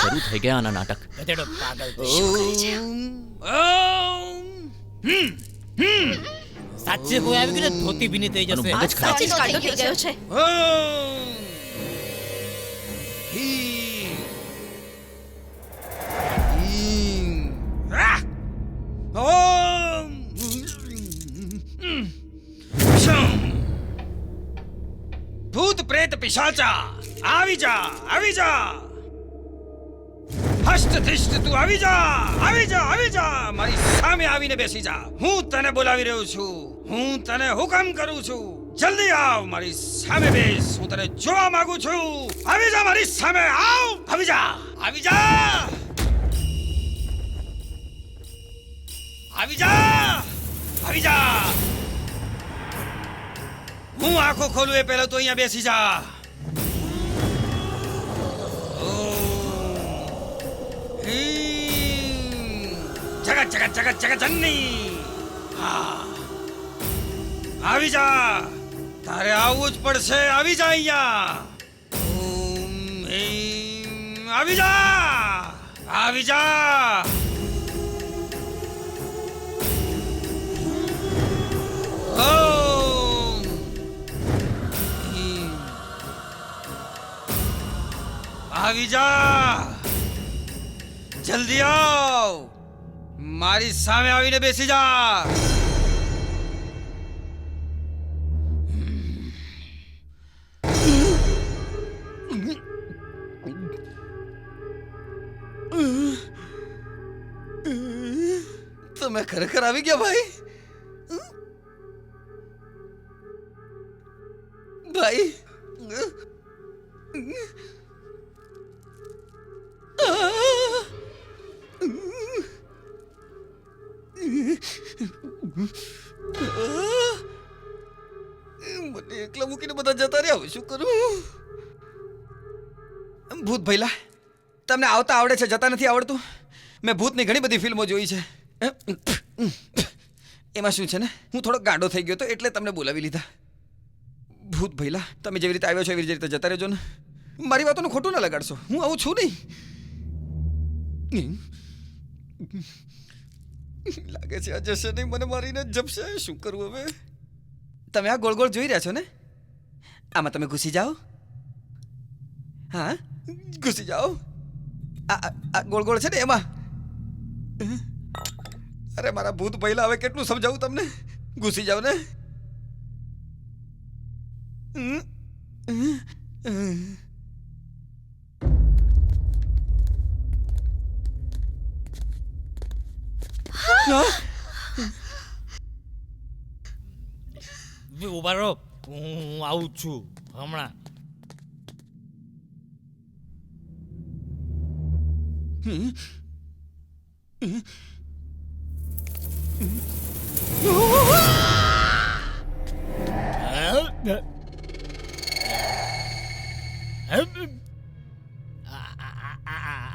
શરૂ થઈ ગયા આના નાટક. ગધેડો પાગલ. સાચે કોઈ આવી ગયું ને ધોતી ભીની થઈ જશે. મગજ ખરાબ સાચે જ કાંડો થઈ ગયો છે. ભૂત પ્રેત પિશાચા આવી જા, આવી જા. હસ્ત ધિષ્ટ તું આવી જા, આવી જા, આવી જા. મારી સામે આવીને બેસી જા. હું તને બોલાવી રહ્યો છું. હું તને હુકમ કરું છું. જલ્દી આવ, મારી સામે બેસ. હું તને જોવા માંગુ છું. આવી જા મારી સામે, આવ. આવી જા, આવી જા. આવી જા, આવી જા. હું આંખો ખોલું એ પહેલા તો અહીંયા બેસી જા. જગત જગત જગત જગત જનની. હા, આવી જા. તારે આવવું જ પડશે. આવી જા અહીંયા. ઓમ હીમ. આવી જા, આવી જા. ઓમ હીમ. આવી જા. જલ્દી આવ. મારી સામે આવીને બેસી જા. તમે ખરેખર આવી ગયા ભાઈ. ભાઈ મને એકલા મૂકીને બધા જતા રહ્યા. હવે શું કરું? ભૂત ભઈલા, તમને આવતા આવડે છે, જતા નથી આવડતું. મેં ભૂતની ઘણી બધી ફિલ્મો જોઈ છે. એમાં શું છે ને, હું થોડો ગાંડો થઈ ગયો તો એટલે તમને બોલાવી લીધા. ભૂત ભઈલા, તમે જેવી રીતે આવ્યો છો એવી રીતે જતા રહેજો ને. મારી વાતોનું ખોટું ના લગાડશો. હું આવું છું નહીં. લાગે છે આ જશે નહીં, મને મારીને જપશે. શું કરવું હવે? તમે આ ગોળ ગોળ જોઈ રહ્યા છો ને, આમાં તમે ઘૂસી જાઓ. હા, ઘૂસી જાઓ. આ ગોળ ગોળ છે ને એમાં. અરે મારા ભૂત પહેલા હવે કેટલું સમજાવું તમને? ઘૂસી જાવ ને. ઉભા રહો, હું આવું છું હમણાં.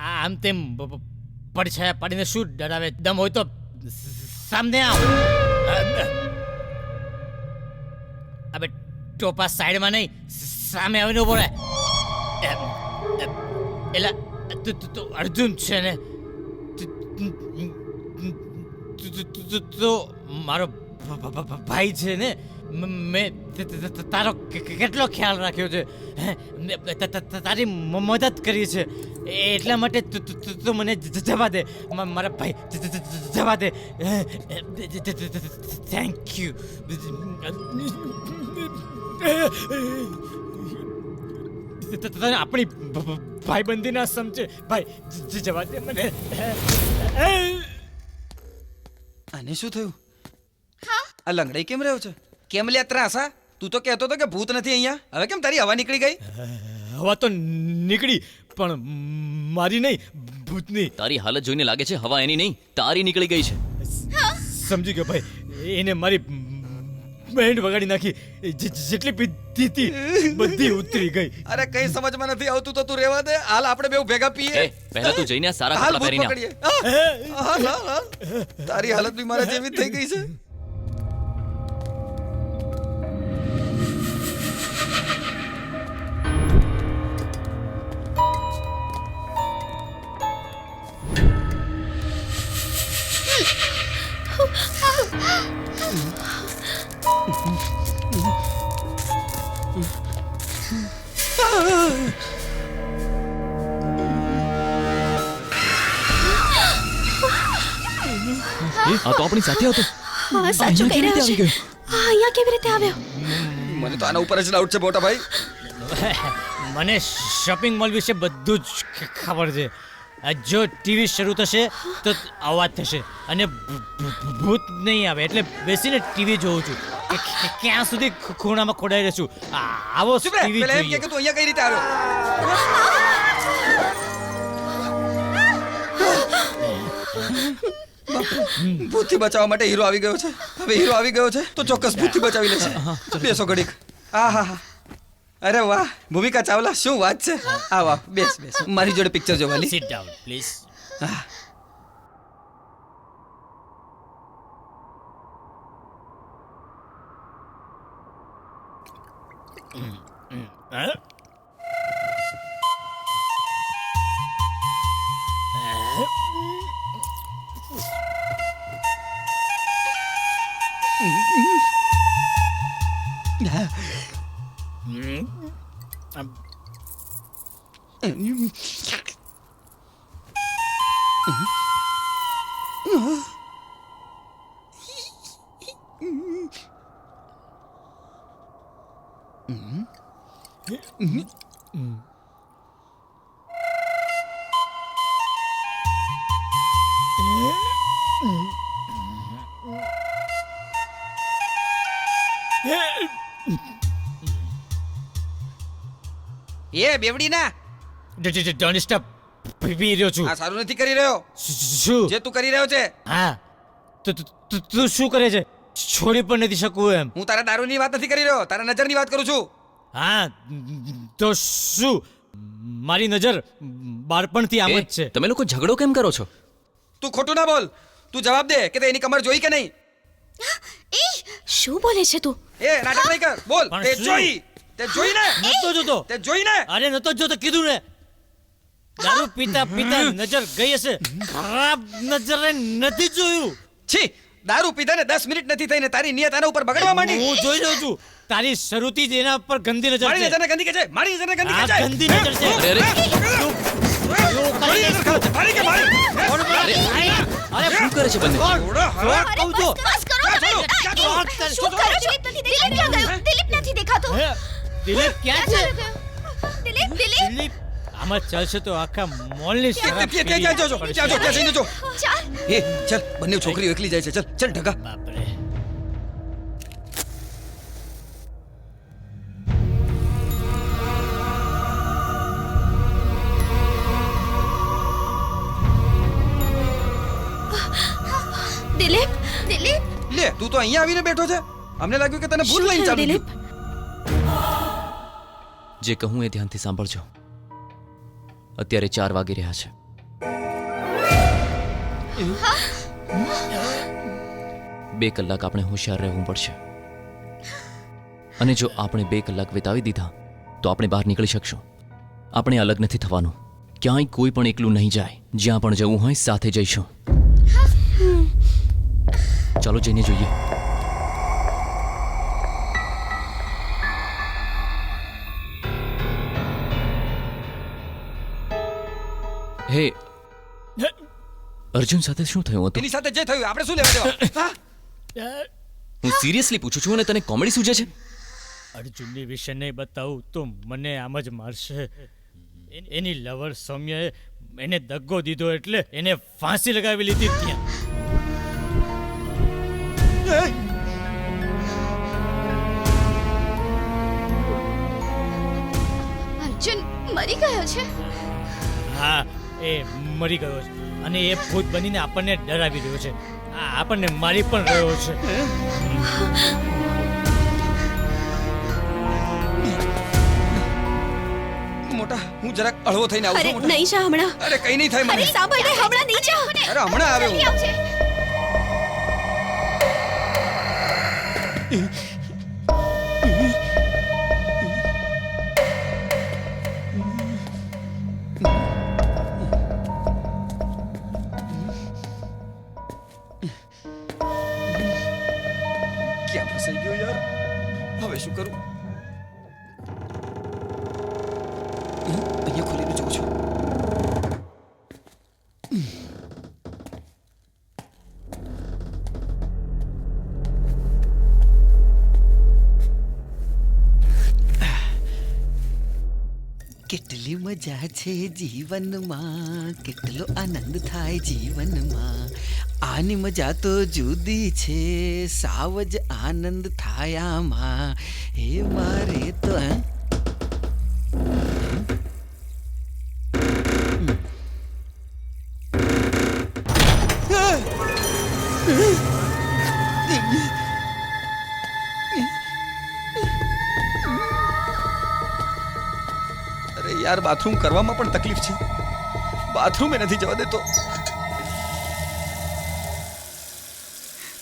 આમ તેમ પડછાયા પડીને શું ડરાવે? દમ હોય તો સામને આવ. અબે ટોપા સાઈડમાં નહીં, સામે આવીને ઉભો રહે. એટલે તું અર્જુન છે ને? તો મારો ભાઈ છે ને? મેં તારો કેટલો ખ્યાલ રાખ્યો છે, તારી મદદ કરી છે, એટલા માટે તું મને જવા દે મારા ભાઈ, જવા દે. Thank you. આપણી ભાઈબંધી ના સમજે ભાઈ, જવા દે મને. આને શું થયું? આ લંગડાઈ કેમ રહ્યો છે? કેમ લ્યા ત્રાસા? તું તો કહેતો હતો કે ભૂત નથી અહીંયા, હવે કેમ તારી હવા નીકળી ગઈ? હવા તો નીકળી, પણ મારી નહીં, ભૂતની. તારી હાલત જોઈને લાગે છે હવા એની નહીં, તારી નીકળી ગઈ છે. સમજી ગયો ભાઈ, એને મારી બેન્ડ વગાડી નાખી, જેટલી પીધી હતી બધી ઉતરી ગઈ. અરે કઈ સમજમાં નથી આવતું તો તું રહેવા દે, હાલ આપણે બેવ ભેગા પીએ. પહેલા તું જઈને આ સારા હાલ કપડાં ભૂત પહેરીને આવ. પકડીએ. હાલ, હાલ, હાલ. તારી હાલત બી મારા જેવી જ થઈ ગઈ છે. આ તો આપણી સાથે હતો. હા, સાચું કહી રહ્યો છે. અહીંયા કેવી રીતે આવ્યો? મને તો આના ઉપર જ ડાઉટ છે મોટા ભાઈ. મને શોપિંગ મોલ વિશે બધું જ ખબર છે. જો ટીવી શરૂ થશે તો અવાજ થશે અને ભૂત નહીં આવે, એટલે બેસીને ટીવી જોઉં છું. ક્યાં સુધી ખૂણામાં ખોડાઈ રહેશું? આવો ટીવી પેલા એમ જોઈએ. કે તું અહીંયા કઈ રીતે આવ્યો? ભૂતથી બચાવવા માટે હીરો આવી ગયો છે. હવે હીરો આવી ગયો છે તો ચોક્કસ ભૂતથી બચાવી લેશે. બેસો ઘડીક. હા હા હા. અરે વાહ, ભૂમિકા ચાવલા, શું વાત છે. આ વાહ, બેસ બેસ, મારી જોડે પિક્ચર જોવાની. Sit down, please. હા. એ બેવડી ના ડોન્ટ સ્ટોપ. પી રહ્યો છું. આ સારું નથી કરી રહ્યો. શું જે તું કરી રહ્યો છે? હા, તું શું કરે છે? છોડી પણ નથી શકું એમ. હું તારા દારૂની વાત નથી કરી રહ્યો, તારા નજરની વાત કરું છું. હા, તો શું? મારી નજર બાળપણથી આમ જ છે. તમે લોકો ઝઘડો કેમ કરો છો? તું ખોટું ના બોલ. તું જવાબ દે કે તે એની કમર જોઈ કે નહીં? શું બોલે છે તું? એ નાટક નહીં કર, બોલ. પણ તે શું? જોઈ? તે જોઈ ને? નતો જોતો. તે જોઈ ને? અરે નતો જોતો, કીધું ને. દારૂ પીતા પીતા નજર ગઈ હશે. ખરાબ નજરે નથી જોયું. છી, દારૂ પીધાને 10 મિનિટ નથી થઈને તારી નિયત આના ઉપર બગડવા માંડી. હું જોઈ રહ્યો છું. તારી શરૂથી જ એના પર ગંદી નજર મારી છે. નજરને ગંદી કે છે? મારી નજરને ગંદી કે આ છે? ગંદી નજર છે. અરે, અરે. મારી નજર ખરાબ છે. મારી કે મારી? અરે, અરે શું કરે છે બંને? કહું છું. બસ કરો તમે. શું કરો છો? દિલીપ ક્યાં ગયો? દિલીપ નથી દેખાતો. હે, દિલીપ ક્યાં છે? દિલીપ દિલીપ દિલીપ આમાં ચાલશે તો આખા મોલની શરાબ ત્યાં જાજો, ત્યાં જઈને જો. ચાલ. એ ચાલ, બંને છોકરીઓ એકલી જાય છે. ચાલ ચાલ ઢગા. બાપરે. દિલીપ દિલીપ લે, તું તો અહીંયા આવીને બેઠો છે. અમને લાગ્યું કે તને ભૂલ લઈને ચાલુ દિલીપ જે કહું એ ધ્યાનથી સાંભળજો. અત્યારે 4 વાગી રહ્યા છે. બે કલાક આપણે હોશિયાર રહેવું પડશે. અને જો આપણે 2 કલાક વિતાવી દીધા તો આપણે બહાર નીકળી શકશું. આપણે અલગ નથી થવાનું. ક્યાંય કોઈ પણ એકલું નહીં જાય. જ્યાં પણ જવું હોય સાથે જઈશું. ચાલો જઈને જોઈએ. હે, અર્જુન સાથે શું થયું હતું? એની સાથે જે થયું આપણે શું લેવા દેવા? હું સિરિયસલી પૂછું છું અને તને કોમેડી સૂજે છે? અર્જુનની વિશે નહીં બતાવું તો મને આમ જ મારશે. એની લવર સૌમ્યાએ એને દગ્ગો દીધો એટલે એને ફાંસી લગાવી લીધી ત્યાં. અર્જુન મરી ગયો છે. હા, એ મરી ગયો છે અને એ ભૂત બનીને આપણને ડરાવી રહ્યો છે. આપણને મારી પણ રહ્યો છે. મોટા, હું જરાક હળવો થઈને આવું અરે છું. મોટા, નહીં જા હમણાં. અરે કઈ નહીં થાય મને. અરે સાંભળ ને, હમણાં નહીં જા. અરે હમણાં આવે હું. આવજે. ક્યાં ફસાઈ ગયો યાર? હવે શું કરું? અહીંયા ખોલીને જોઉં છું. કેટલી મજા છે જીવનમાં, કેટલો આનંદ થાય જીવનમાં. આની મજા તો જુદી છે, સાવ જ આનંદ થાય આમાં. હે મારે તો અરે યાર, બાથરૂમ કરવામાં પણ તકલીફ છે. બાથરૂમ એ નથી જવા દેતો.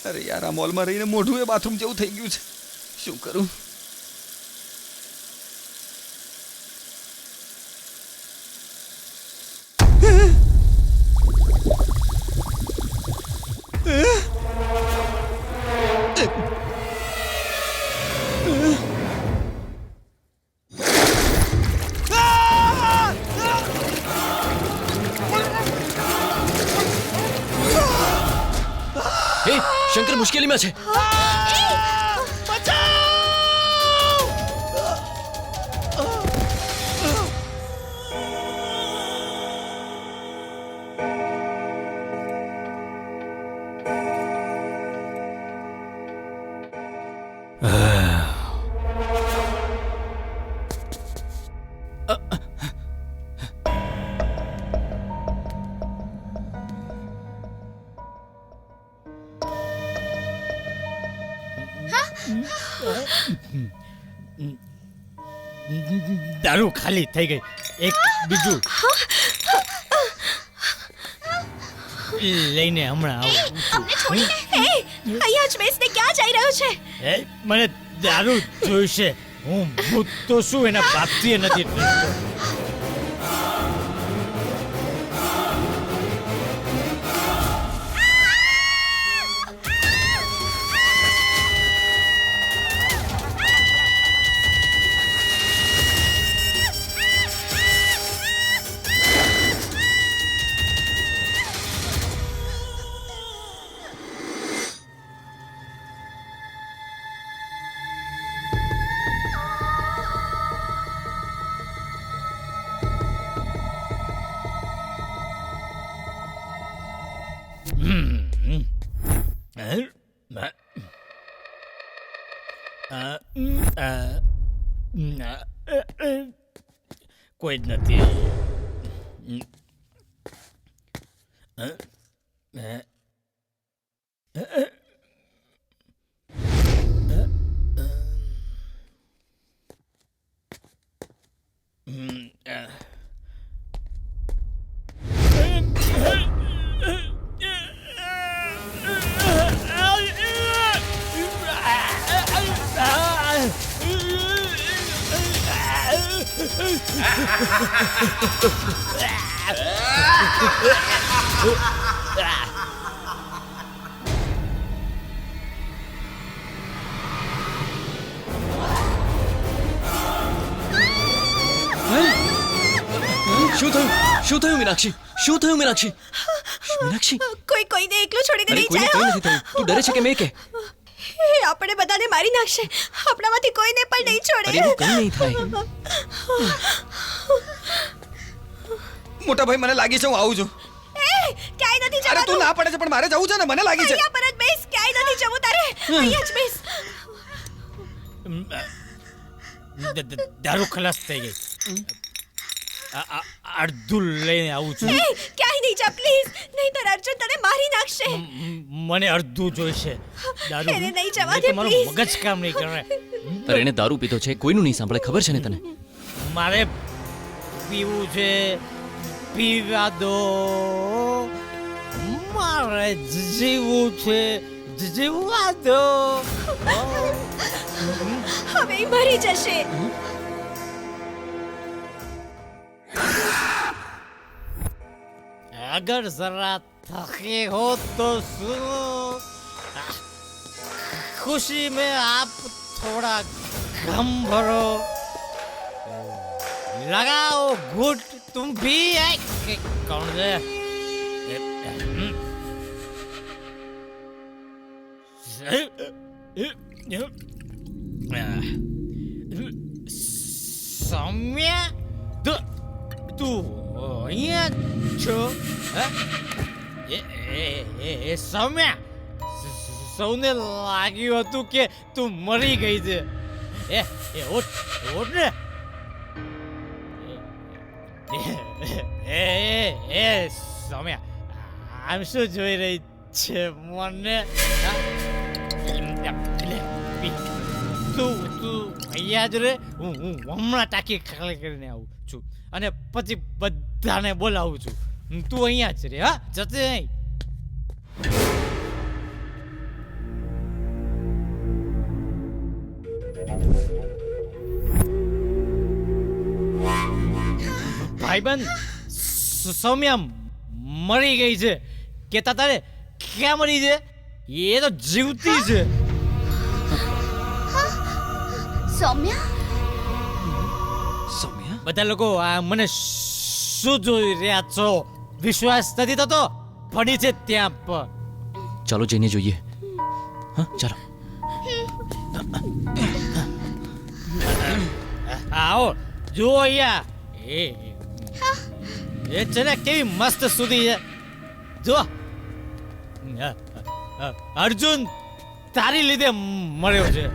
અરે યાર, આ મોલમાં રહીને મોઢું એ બાથરૂમ જેવું થઈ ગયું છે. શું કરું? હે, શંકર મુશ્કેલીમાં છે. દારૂ ખાલી થઈ ગઈ. એક બીજું લઈને હમણાં આવું છું. અહીંયા જ બેસને ક્યાં જઈ રહ્યો છે? મને દારૂ જોઈશે. હું ભૂત તો શું, એના બાપથી નથી ડરતો. કોઈ જ નથી. શું થયું મીનાક્ષી? શું થયું મીનાક્ષી? મીનાક્ષી કોઈને એકલો છોડીને અરે નહીં કોઈને જાય. કંઈ નથી થયું. તું ડરે છે કે મેં કે? એ આપણે બધાને મારી નાખશે. આપણામાંથી કોઈને પણ નહીં છોડે. અરે એવું કંઈ નહીં થાય. મોટા ભાઈ મને લાગી છે હું આવું છું. એ ક્યાંય નથી અરે તું જવાનું. ના પડે છે પણ મારે જવું છે ને, મને લાગી છે. અહીંયા પર જ બેસ. ક્યાંય નથી જવું તારે. અહીંયા જ બેસ. દારૂ ખલાસ થઈ ગઈ. અડધું લઈને આવું છું. એ ક્યાંય નહીં જા પ્લીઝ. નહીંતર અર્જુન તને મારી નાખશે. મને અડધું જોઈશે. દારૂ એને નહીં જવા નહીં તો દે, મારું please. મગજ કામ નહીં કરે. અરે એને દારૂ પીતો છે, કોઈનું નહીં સાંભળે, ખબર છે ને તને? મારે પીવું છે, પીવા દો. મારે જીવવું છે, જીવવા દો. હવે ઈ મરી જશે. अगर जरा थके हो तो सुनो, खुशी में आप थोड़ा गम भरो, लगाओ घुट तुम भी है. कौन है? सौम्या તું અહીંયા છો? સૌમ્યા, સૌને લાગ્યું હતું કે તું મરી ગઈ છે. ઓટ ને. સૌમ્યા, આમ શું જોઈ રહી છે મને? તું અહીંયા જ રે. હું હમણાં ટાંકી ખાલી કરીને આવું છું અને પછી બધાને બોલાવું છું. તું અહીંયા જ રે. હા, જતે નહીં. ભાઈબંધ, સૌમ્યા મરી ગઈ છે. કેતા તારે ક્યાં મરી છે? એ તો જીવતી છે. સૌમ્યા, બધા લોકો આ મને શું જોઈ રહ્યા છો? વિશ્વાસ નથી થતો? પડી છે ત્યાં પર. ચાલો જઈને જોઈએ. હા ચાલો. આવો જુઓ અહીંયા. એ છે ને કેવી મસ્ત સુધી છે. જો અર્જુન તારી લીધે મળ્યો છે.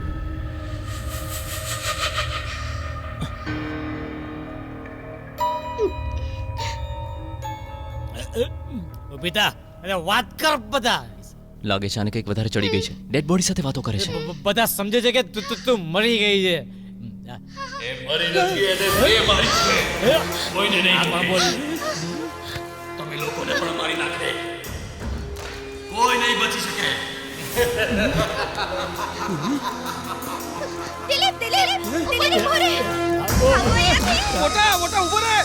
પિતા અરે વાત કર. બધા લાગે છે આને કંઈક વધારે ચડી ગઈ છે. ડેડ બોડી સાથે વાતો કરે છે. બધા સમજે છે કે તું મરી ગઈ છે. એ મરી નથી, એને બે મારી છે. કોઈને નહીં બોલ. તમે લોકોને પણ મારી નાખે. કોઈ નહીં બચી શકે. દિલીપ, દિલીપ, દિલીપ મોરે. મોટા મોટા ઉભો રે.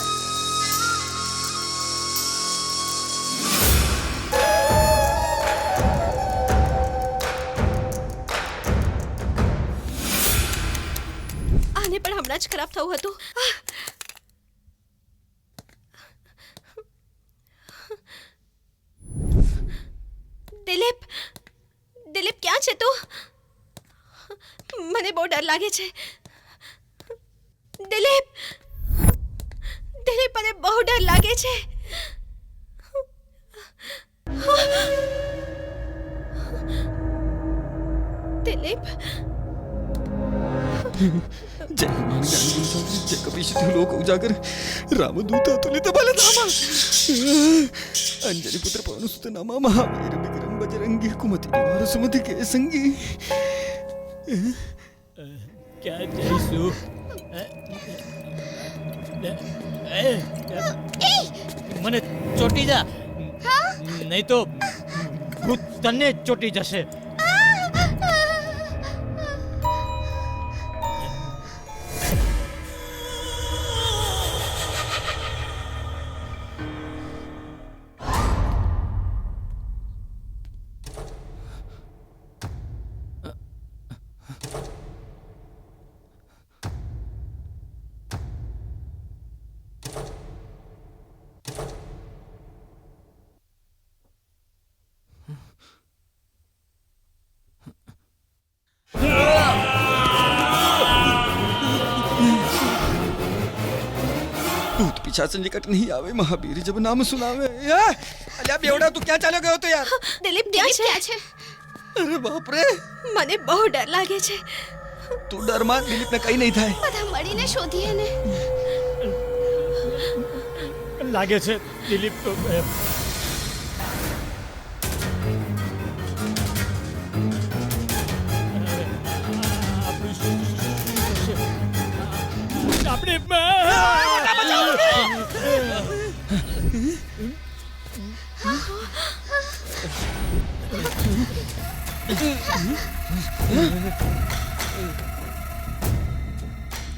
આને પણ હમણાં જ ખરાબ થયું હતું. દિલીપ, દિલીપ ક્યાં છે તું? મને બહુ ડર લાગે છે. દિલીપ, દિલીપ મને બહુ ડર લાગે છે. દિલીપ जय हनुमान ज्ञानी गुण सागर जय कपीश लोक उजागर रामदूत अतुलित बलधामा अंजनी पुत्र पवन सुत नामा महावीर विक्रम बजरंगी कुमति निवार सुमति के संगी क्या जयसु મને ચોટી જા નહીં તો ભૂત તને ચોટી જશે. भूत पिशाच निकट नहीं आवे महावीर जब नाम सुनावे. अल्યા બેવડા તું ક્યાં ચાલ્યો ગયો તો યાર? દિલીપ ક્યાં છે? અરે બાપ રે, મને બહુ ડર લાગે છે. તું ડરમાં દિલીપને કઈ નહીં થાય. બધા મળીને શોધીએ ને. લાગે છે દિલીપ તો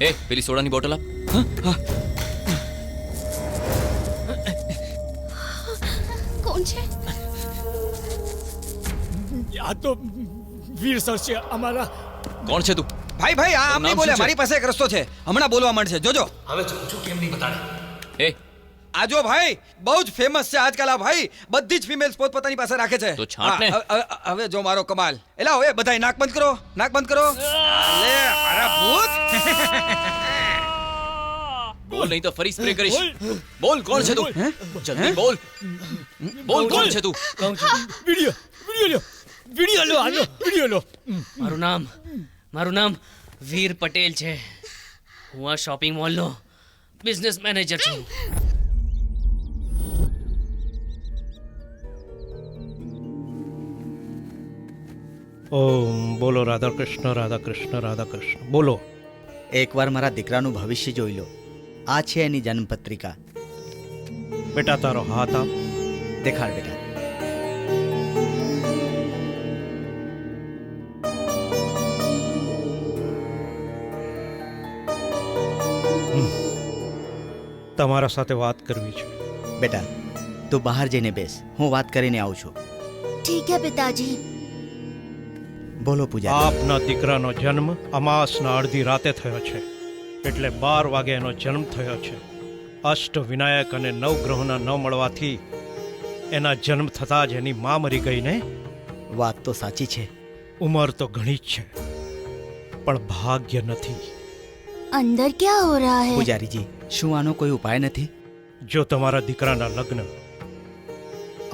એ પેલી સોડાની બોટલ આપ. કોણ છે? આ તો વીર સર છે અમારા. કોણ છે તું? ભાઈ ભાઈ આ આમ નહીં બોલે, મારી પાસે એક રસ્તો છે, હમણાં બોલવા માંડશે, જોજો. હવે જોઉં છું કેમ નહીં બતાડે. એ આ જો ભાઈ બહુ જ ફેમસ છે આજકાલ આ ભાઈ, બધી જ ફિમેલ્સ પોતપોતાની પાસે રાખે છે. તો છાંટ ને. હવે જો મારો કમાલ. એલા હવે બધાય નાક બંધ કરો, નાક બંધ કરો. લે મારા ભૂત. બોલ નહીં તો ફરી સ્પ્રે કરીશ. બોલ કોણ છે તું? જલ્દી બોલ. બોલ કોણ છે તું? વિડિયો લો આનો વિડિયો લો. મારું નામ વીર પટેલ છે. હું આ શોપિંગ મોલનો બિઝનેસ મેનેજર છું. ઓમ બોલો રાધા કૃષ્ણ રાધા કૃષ્ણ રાધા કૃષ્ણ. બોલો. એકવાર મારા દીકરાનું ભવિષ્ય જોઈ લો. આ છે એની જન્મપત્રિકા. બેટા તારો હાથ આપ. દેખાડ બેટા. તમારા સાથે વાત કરવી છે. બેટા તું બહાર જઈને બેસ, હું વાત કરીને આવું છું. ઠીક હે પિતાજી. બોલો પૂજા. આપના દીકરાનો જન્મ અમાસના અડધી રાતે થયો છે, એટલે 12 વાગે એનો જન્મ થયો છે. અષ્ટ વિનાયક અને નવગ્રહોના ન મળવાથી એના જન્મ થતાં જ એની માં મરી ગઈ ને. વાત તો સાચી છે. ઉંમર તો ઘણી જ છે, પણ ભાગ્ય નથી. અંદર ક્યાં હો રહા હે? પૂજારીજી, શું આનો કોઈ ઉપાય નથી? જો તમારા દીકરાના લગ્ન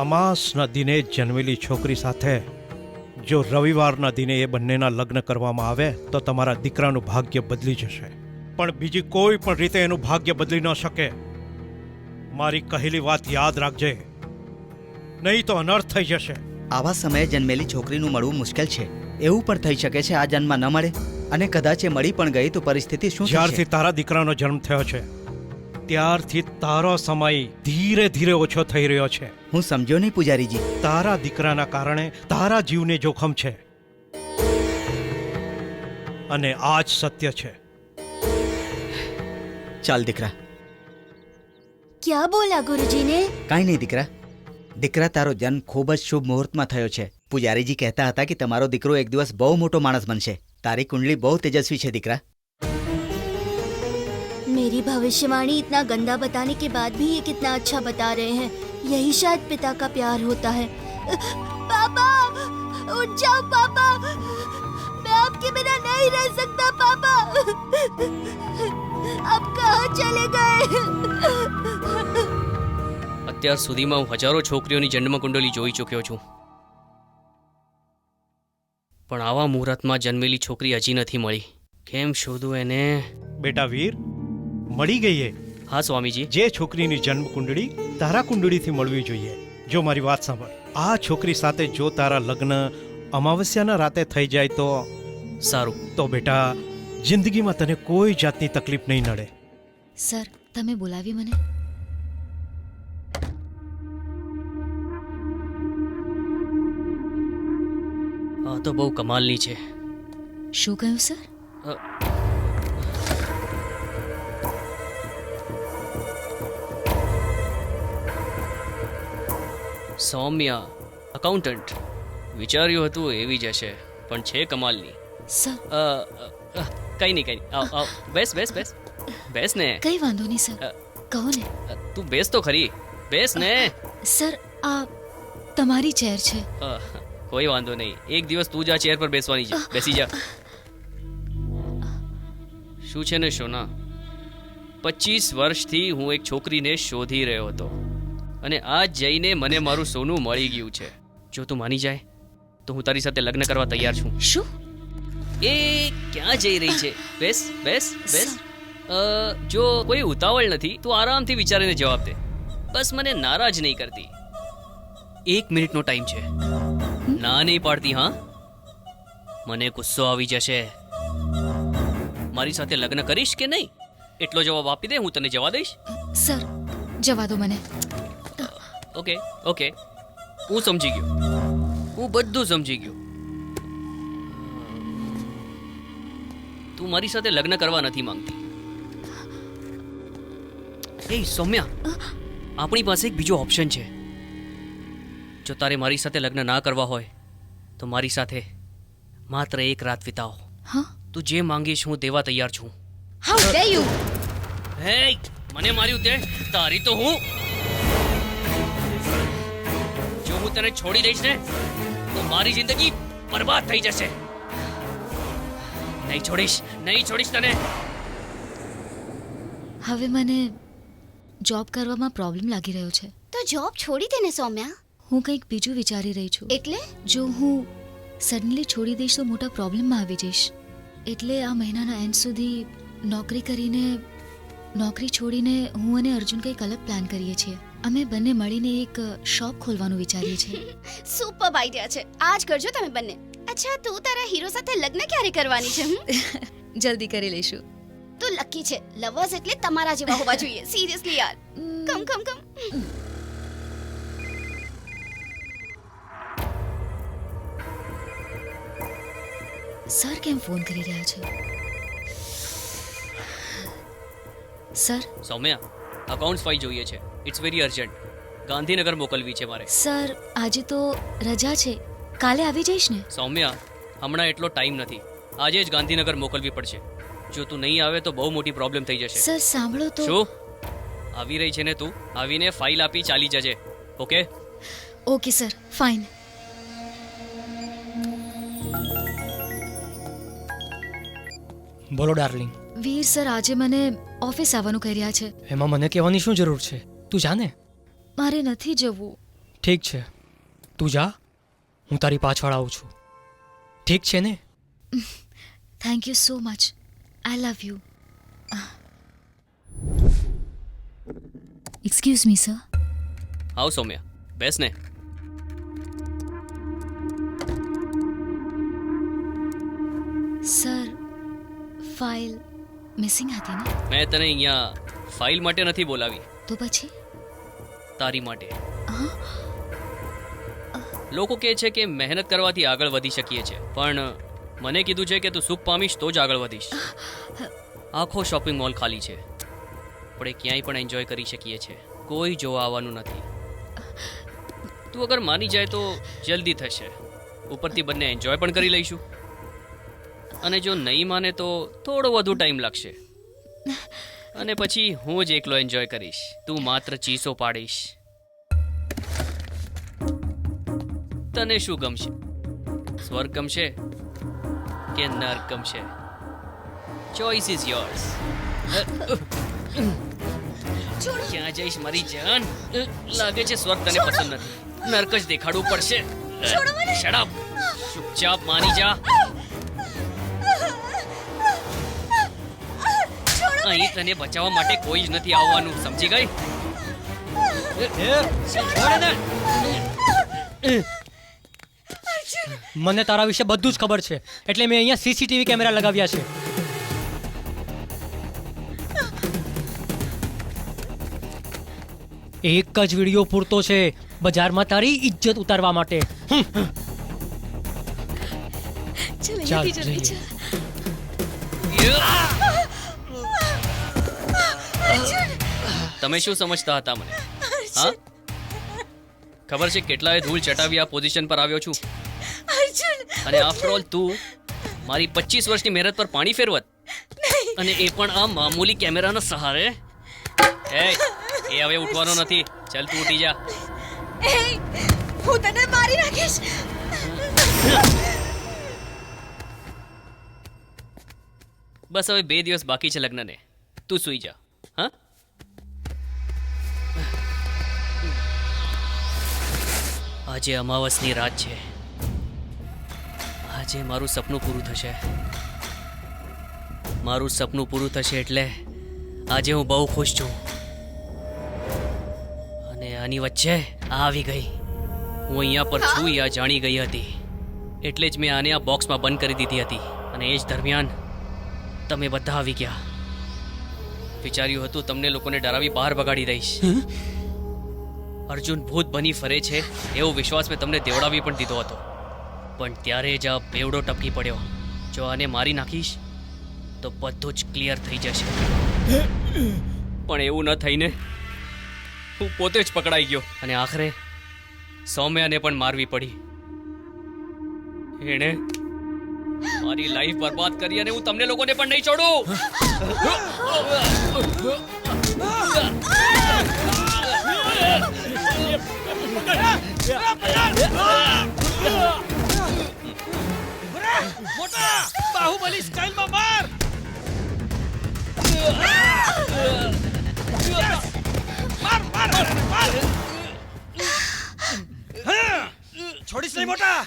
અમાસના દિને જ જન્મેલી છોકરી સાથે જો રવિવારના દિને એ બંનેના લગ્ન કરવામાં આવે તો તમારા દીકરાનું ભાગ્ય બદલી જશે. પણ બીજી કોઈ પણ રીતે એનું ભાગ્ય બદલી ન શકે. મારી કહેલી વાત યાદ રાખજે, નહીં તો અનર્થ થઈ જશે. આવા સમયે જન્મેલી છોકરીનું મળવું મુશ્કેલ છે. એવું પણ થઈ શકે છે આ જન્મમાં ન મળે, અને કદાચ એ મળી પણ ગઈ તો પરિસ્થિતિ શું થશે? જ્યારથી તારા દીકરાનો જન્મ થયો છે ત્યારથી તારો સમય ધીરે ધીરે ઓછો થઈ રહ્યો છે. હું સમજ્યો નહીં પૂજારીજી. તારા દીકરાના કારણે તારા જીવને જોખમ છે, અને આ જ સત્ય છે. ચાલ દીકરા. ક્યાં બોલા ગુરુજી ને? કાંઈ નહીં દીકરા. દીકરા તારો જન્મ ખૂબ જ શુભ મુહૂર્તમાં થયો છે. પૂજારીજી કહેતા હતા કે તમારો દીકરો એક દિવસ બહુ મોટો માણસ બનશે. તારી कुंडली बहुत तेजस्वी है दीकरा. मेरी भविष्यवाणी इतना गंदा बताने के बाद भी ये कितना अच्छा बता रहे हैं. यही शायद पिता का प्यार होता है. पापा उठ जाओ पापा, मैं आपके बिना नहीं रह सकता पापा. अब कहाँ चले गए? અત્યાર સુધીમાં હું હજારો છોકરીઓની જન્મ કુંડલી જોઈ ચૂક્યો છું, પણ આવા મુહૂર્તમાં જન્મેલી છોકરી હજી નથી મળી. કેમ શોધું એને? બેટા વીર, મળી ગઈ એ. હા સ્વામીજી. જે છોકરીની જન્મ કુંડળી તારા કુંડળીથી મળવી જોઈએ. જો મારી વાત સાંભળ, આ છોકરી સાથે જો તારા લગ્ન અમાવસ્યાના રાતે થઈ જાય તો સારું. તો બેટા જિંદગીમાં તને કોઈ જાતની તકલીફ નહીં નડે. સર, તમે બોલાવી મને? આ તો બહુ કમાલની છે. શું કહ્યું સર? સૌમ્યા, અકાઉન્ટન્ટ. વિચાર્યું હતું એવી જ હશે, પણ છે કમાલની. સર, કઈ નહીં. આવ આવ, બેસ બેસ બેસ બેસ ને. કઈ વાંધો નહીં સર, કહો ને. તું બેસ તો ખરી, બેસ ને. સર, આ તમારી ચેર છે. કોઈ વાંધો નહીં, એક દિવસ તું જ આ ચેર પર બેસવાની છે. બેસી જા. શું છે ને સોના, 25 વર્ષથી હું એક છોકરીને શોધી રહ્યો હતો અને આજ જઈને મને મારું સોનું મળી ગયું છે. જો તું માની જાય તો હું તારી સાથે લગ્ન કરવા તૈયાર છું. શું? એ ક્યાં જઈ રહી છે? બેસ બેસ બેસ. જો કોઈ ઉતાવળ નથી, તું આરામથી વિચારીને જવાબ દે. બસ મને નારાજ નહીં કરતી. 1 મિનિટનો ટાઈમ છે. ના નહીં પાડતી? હા, મને ગુસ્સો આવી જશે. મારી સાથે લગ્ન કરીશ કે નહીં એટલો જવાબ આપી દે, હું તને જવા દઈશ. સર, જવા દો મને. ઓકે ઓકે, હું સમજી ગયો, હું બધું સમજી ગયો. તું મારી સાથે લગ્ન કરવા નથી માંગતી. એ સૌમ્યા, આપણી પાસે એક બીજો ઓપ્શન છે. જો તારે મારી સાથે લગ્ન ના કરવા હોય તો મારી સાથે માત્ર એક રાત વિતાવો. હા, તું જે માંગીશ હું દેવા તૈયાર છું. How dare you! હે, મને માર્યું તે તારી તો હું. જો હું તને છોડી દઈશ ને તો મારી જિંદગી બરબાદ થઈ જશે. નહીં છોડીશ તને. હવે મને જોબ કરવામાં પ્રોબ્લેમ લાગી રહ્યો છે. તો જોબ છોડી દે ને સૌમ્યા. હું કંઈક બીજું વિચારી રહી છું. એટલે? જો હું સડનલી છોડી દઈશ તો મોટા પ્રોબ્લેમમાં આવી જઈશ. એટલે આ મહિનાના એન્ડ સુધી નોકરી છોડીને હું અને અર્જુન કંઈક અલગ પ્લાન કરીએ છીએ. અમે બંને મળીને એક શોપ ખોલવાનું વિચારીએ છીએ. સુપર આઈડિયા છે, આજ કરજો તમે બંને. અચ્છા, તું તારા હીરો સાથે લગ્ન ક્યારે કરવાની છે? જલ્દી કરી લઈશું. તું લકી છે. લવર્સ એટલે તમારા જેવા હોવા જોઈએ. સિરિયસલી યાર. કમ કમ કમ. સર કેમ ફોન કરી રહ્યા છે? સર, સૌમ્યા, અકાઉન્ટ્સ ફાઇલ જોઈએ છે. It's very urgent. ગાંધીનગર મોકલવી છે મારે. સર, આજે તો રજા છે, કાલે આવી જઈશ ને? સૌમ્યા, હમણાં એટલો ટાઈમ નથી. આજે જ ગાંધીનગર મોકલવી પડશે. જો તું નહીં આવે તો બહુ મોટી પ્રોબ્લેમ થઈ જશે. સર સાંભળો તો. શું આવી રહી છે ને તું? આવીને ફાઇલ આપી ચાલી જજે. Okay okay sir, fine. બોલો ડાર્લિંગ. વીર સર આજે મને ઓફિસ આવવાનું કહી રહ્યા છે. એમાં મને કહેવાની શું જરૂર છે? તું જા ને. મારે નથી જવું. ઠીક છે, તું જા, હું તારી પાછળ આવું છું. ઠીક છે ને? Thank you so much. I love you. Excuse me sir. આવ સૌમ્યા, બેસ ને. સર, ફાઇલ મિસિંગ હતી ને? મેં તને અહીંયા ફાઇલ માટે નથી બોલાવી. તો પછી? તારી માટે. લોકો કહે છે કે મહેનત કરવાથી આગળ વધી શકીએ છીએ, પણ મને કીધું છે કે તું સુખ પામીશ તો જ આગળ વધીશ. આખો શોપિંગ મોલ ખાલી છે, આપણે ક્યાંય પણ એન્જોય કરી શકીએ છીએ. કોઈ જોવા આવવાનું નથી. તું અગર માની જાય તો જલ્દી થશે. ઉપરથી બંને એન્જોય પણ કરી લઈશું. અને જો નહીં માને તો થોડો વધુ ટાઈમ લાગશે. અને પછી હું જ એકલો એન્જોય કરીશ, તું માત્ર ચીસો પાડીશ. તને શું ગમશે? સ્વર્ગ ગમશે કે નર્ક ગમશે? Choice is yours. ક્યાં જઈશ મારી જાન? લાગે છે સ્વર્ગ તને પસંદ નથી, નર્ક જ દેખાડવું પડશે. શટ અપ, ચૂપચાપ માની જા. અહીં તને બચાવવા માટે કોઈ જ નથી આવવાનું, સમજી ગઈ? મને તારા વિશે બધું જ ખબર છે, એટલે મેં અહીંયા સીસીટીવી કેમેરા લગાવ્યા છે. એક જ વિડીયો પૂરતો છે બજારમાં તારી ઇજ્જત ઉતારવા માટે. ચાલ જઈએ. તમે શું સમજતા હતા મને? હા, ખબર છે કેટલાય ધૂળ ચટાવી આ પોઝિશન પર આવ્યો છું. અને આફ્ટર ઓલ તું મારી 25 વર્ષની મહેનત પર પાણી ફેરવત, અને એ પણ આ મામૂલી કેમેરાના સહારે. એ હવે ઉઠવાનો નથી. ચાલ તું ઉઠી જા. હું તને મારી નાખીશ. બસ હવે 2 દિવસ બાકી છે લગ્નને. તું સૂઈ જા. હા, આજે અમાવસની રાત છે. આજે મારું સપનું પૂરું થશે. મારું સપનું પૂરું થશે એટલે આજે હું બહુ ખુશ છું. અને આની વચ્ચે આવી ગઈ. હું અહીંયા પર છું યા જાણી ગઈ હતી, એટલે જ મેં આને આ બોક્સમાં બંધ કરી દીધી હતી. અને એ જ દરમિયાન તમે બધા આવી ગયા. વિચાર્યું હતું તમને લોકોને ડરાવી બહાર ભગાડી દઈશ. અર્જુન ભૂત બની ફરે છે એવો વિશ્વાસ મેં તમને દેવડાવી પણ દીધો હતો, પણ ત્યારે જ આ બેવડો ટપકી પડ્યો. જો આને મારી નાખીશ તો બધું જ ક્લિયર થઈ જશે. પણ એવું ન થઈને હું પોતે જ પકડાઈ ગયો, અને આખરે સૌમ્યાને પણ મારવી પડી. એણે મારી લાઈફ બરબાદ કરી, અને હું તમને લોકોને પણ નહીં છોડું. મોટા બાહુબલી સ્ટાઇલમાં માર. માર માર માર. છોડીશ નહીં મોટા.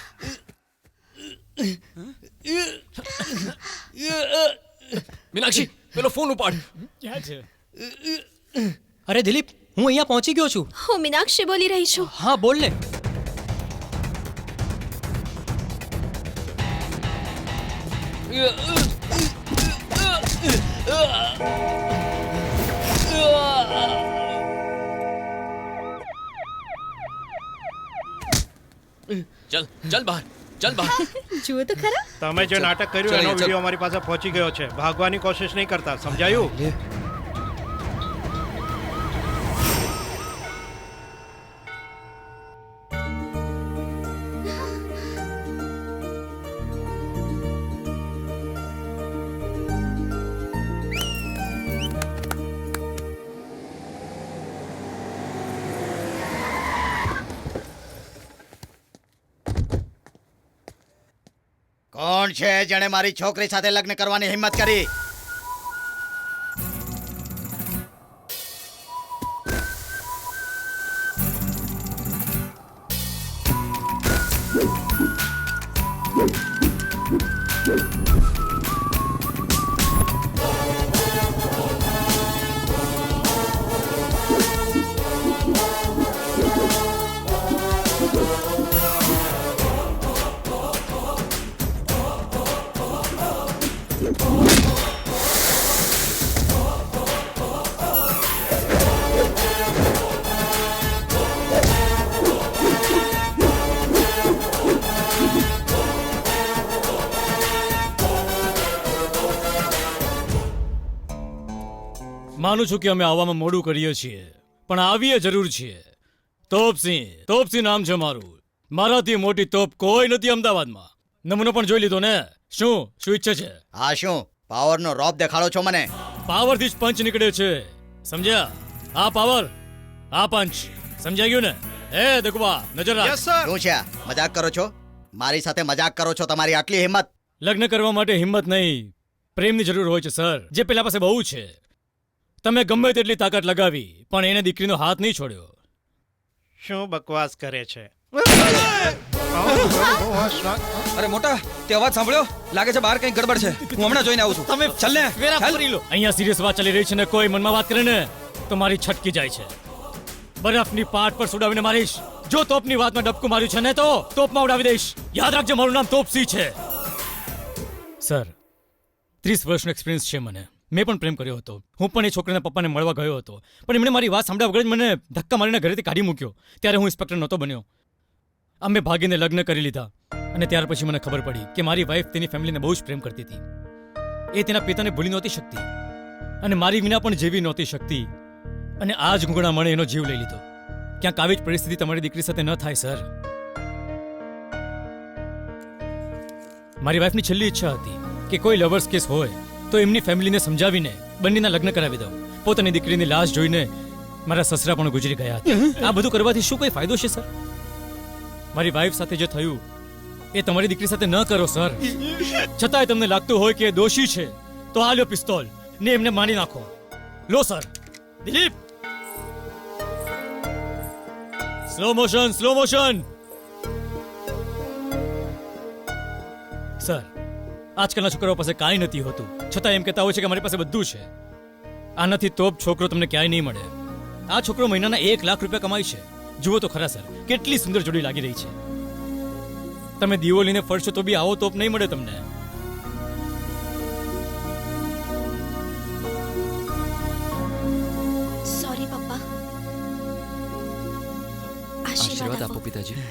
મીનાક્ષી, પેલો ફોન ઉપાડ. ક્યાં છે? અરે દિલીપ, હું અહીંયા પહોંચી ગયો છું. હું મીનાક્ષી બોલી રહી છું. હા, બોલ ને. ચલ ચલ બહાર, ચલ બહાર. જુઓ તો ખરા. તમે જે નાટક કર્યું એનો વિડીયો અમારી પાસે પહોંચી ગયો છે. ભાગવાની કોશિશ નહીં કરતા, સમજાયું? કોણ છે જેણે મારી છોકરી સાથે લગ્ન કરવાની હિંમત કરી? માનું છું કે અમે આવવામાં મોડું કરીએ છીએ, પણ આવીએ જરૂર છીએ. તોપસિંહ નામ છે મારું. મારાથી મોટી તોપ કોઈ નથી અમદાવાદમાં. નમૂનો પણ જોઈ લીધો ને. શું ઈચ્છે છે? આ શું પાવરનો રોપ દેખાડો છો મને? પાવરથી જ પંચ નીકળે છે, સમજ્યા? આ પાવર, આ પંચ. સમજાઈ ગયું ને? એ દેખવા નજર રાખ. શું છે? મજાક કરો છો? મારી સાથે મજાક કરો છો? તમારી આટલી હિંમત? લગ્ન કરવા માટે હિંમત નહીં, પ્રેમની જરૂર હોય છે સર. જે પેલા પાસે બહુ છે. તમે ગમે તેટલી તાકાત લગાવી પણ એને દીકરીનો હાથ નહીં છોડ્યો. શું બકવાસ કરે છે? અરે મોટા તે અવાજ સાંભળ્યો? લાગે છે બહાર કંઈક ગડબડ છે. હું હમણાં જોઈને આવું છું. તમે ચાલ ને વેરા ચાલ. ફરી લો. અહીંયા સિરિયસ વાત ચાલી રહી છે ને કોઈ મનમાં વાત કરે ને તો મારી છટકી જાય છે. બરફની પાટ પર સુડાવીને મારીશ. જો તોપની વાતમાં ડબકું માર્યું છે ને તો તોપમાં ઉડાવી દઈશ. યાદ રાખજો મારું નામ તોપસી છે. સર 30 વર્ષનો એક્સપિરિયન્સ છે મને. મેં પણ પ્રેમ કર્યો હતો. હું પણ એ છોકરીના પપ્પાને મળવા ગયો હતો, પણ એમણે મારી વાત સાંભળ્યા વગર જ મને ધક્કા મારીને ઘરેથી કાઢી મૂક્યો. ત્યારે હું ઇન્સ્પેક્ટર નહોતો બન્યો. અમે ભાગીને લગ્ન કરી લીધા અને ત્યાર પછી મને ખબર પડી કે મારી વાઈફ તેની ફેમિલીને બહુ જ પ્રેમ કરતી હતી. એ તેના પિતાને ભૂલી નહોતી શકતી અને મારી વિના પણ જેવી નહોતી શકતી. અને આ જ ગુંગળા મણે એનો જીવ લઈ લીધો. ક્યાંક આવી જ પરિસ્થિતિ તમારી દીકરી સાથે ન થાય સર. મારી વાઈફની છેલ્લી ઈચ્છા હતી કે કોઈ લવર્સ કેસ હોય તો એમની ફેમિલીને સમજાવીને બંનેના લગ્ન કરાવી દઉં. પોતાની દીકરીની લાશ જોઈને મારા સસરા પણ ગુજરી ગયા હતા. આ બધું કરવાથી શું કોઈ ફાયદો છે સર? મારી વાઈફ સાથે જે થયું એ તમારી દીકરી સાથે ન કરો સર. છતાંય તમને લાગતું હોય કે એ દોષી છે તો આ લ્યો પિસ્તોલ ને એમને મારી નાખો. લો sir. Dilip, slow motion, slow motion. Sir, આજકાલના છોકરાઓ પાસે કાંઈ નથી હોતું, છતાં એમ કહેતા હોય છે કે મારી પાસે બધું છે. આનાથી તોપ છોકરો તમને ક્યાંય નહીં મળે. આ છોકરો મહિનાના 1 લાખ રૂપિયા કમાય છે. જુઓ તો ખરા સર, કેટલી સુંદર જોડી લાગી રહી છે. તમે દીવો લઈને ફરશો તો બી આવો તોપ નહીં મળે તમને. સોરી પપ્પા. આશીર્વાદ આપો પિતાજી.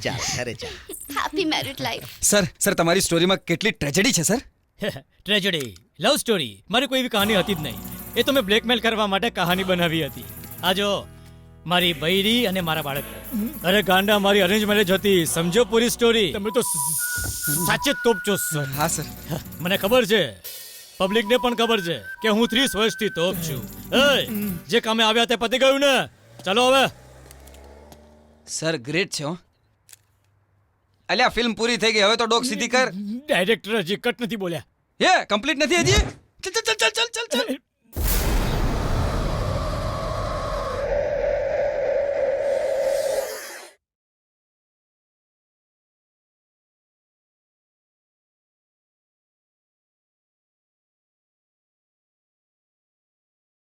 ચાલ ઘરે ચાલ. Happy married life. સર તમારી સ્ટોરીમાં કેટલી ટ્રેજેડી છે સર. ટ્રેજેડી, લવ સ્ટોરી, મારી કોઈ એવી કહાની હતી જ નહીં. એ તો મેં બ્લેકમેલ કરવા માટે કહાની બનાવી હતી. આ જો મારી બૈરી અને મારા બાળક. અરે ગાંડા, મારી અરેન્જ મેરેજ હતી. સમજો પૂરી સ્ટોરી. તમે તો સાચે તોપ છો સર. હા સર, મને ખબર છે, પબ્લિકને પણ ખબર છે કે હું 30 વર્ષથી તોપ છું. જે કામે આવ્યા તે પતી ગયું ને? ચાલો હવે. સર ગ્રેટ છે હો. અલ્યા ફિલ્મ પૂરી થઈ ગઈ, હવે તો ડોક સીધી કર. ડાયરેક્ટર હજી કટ નથી બોલ્યા. એ કમ્પ્લીટ નથી હજી. ચલ ચલ ચલ ચલ ચલ ચલ.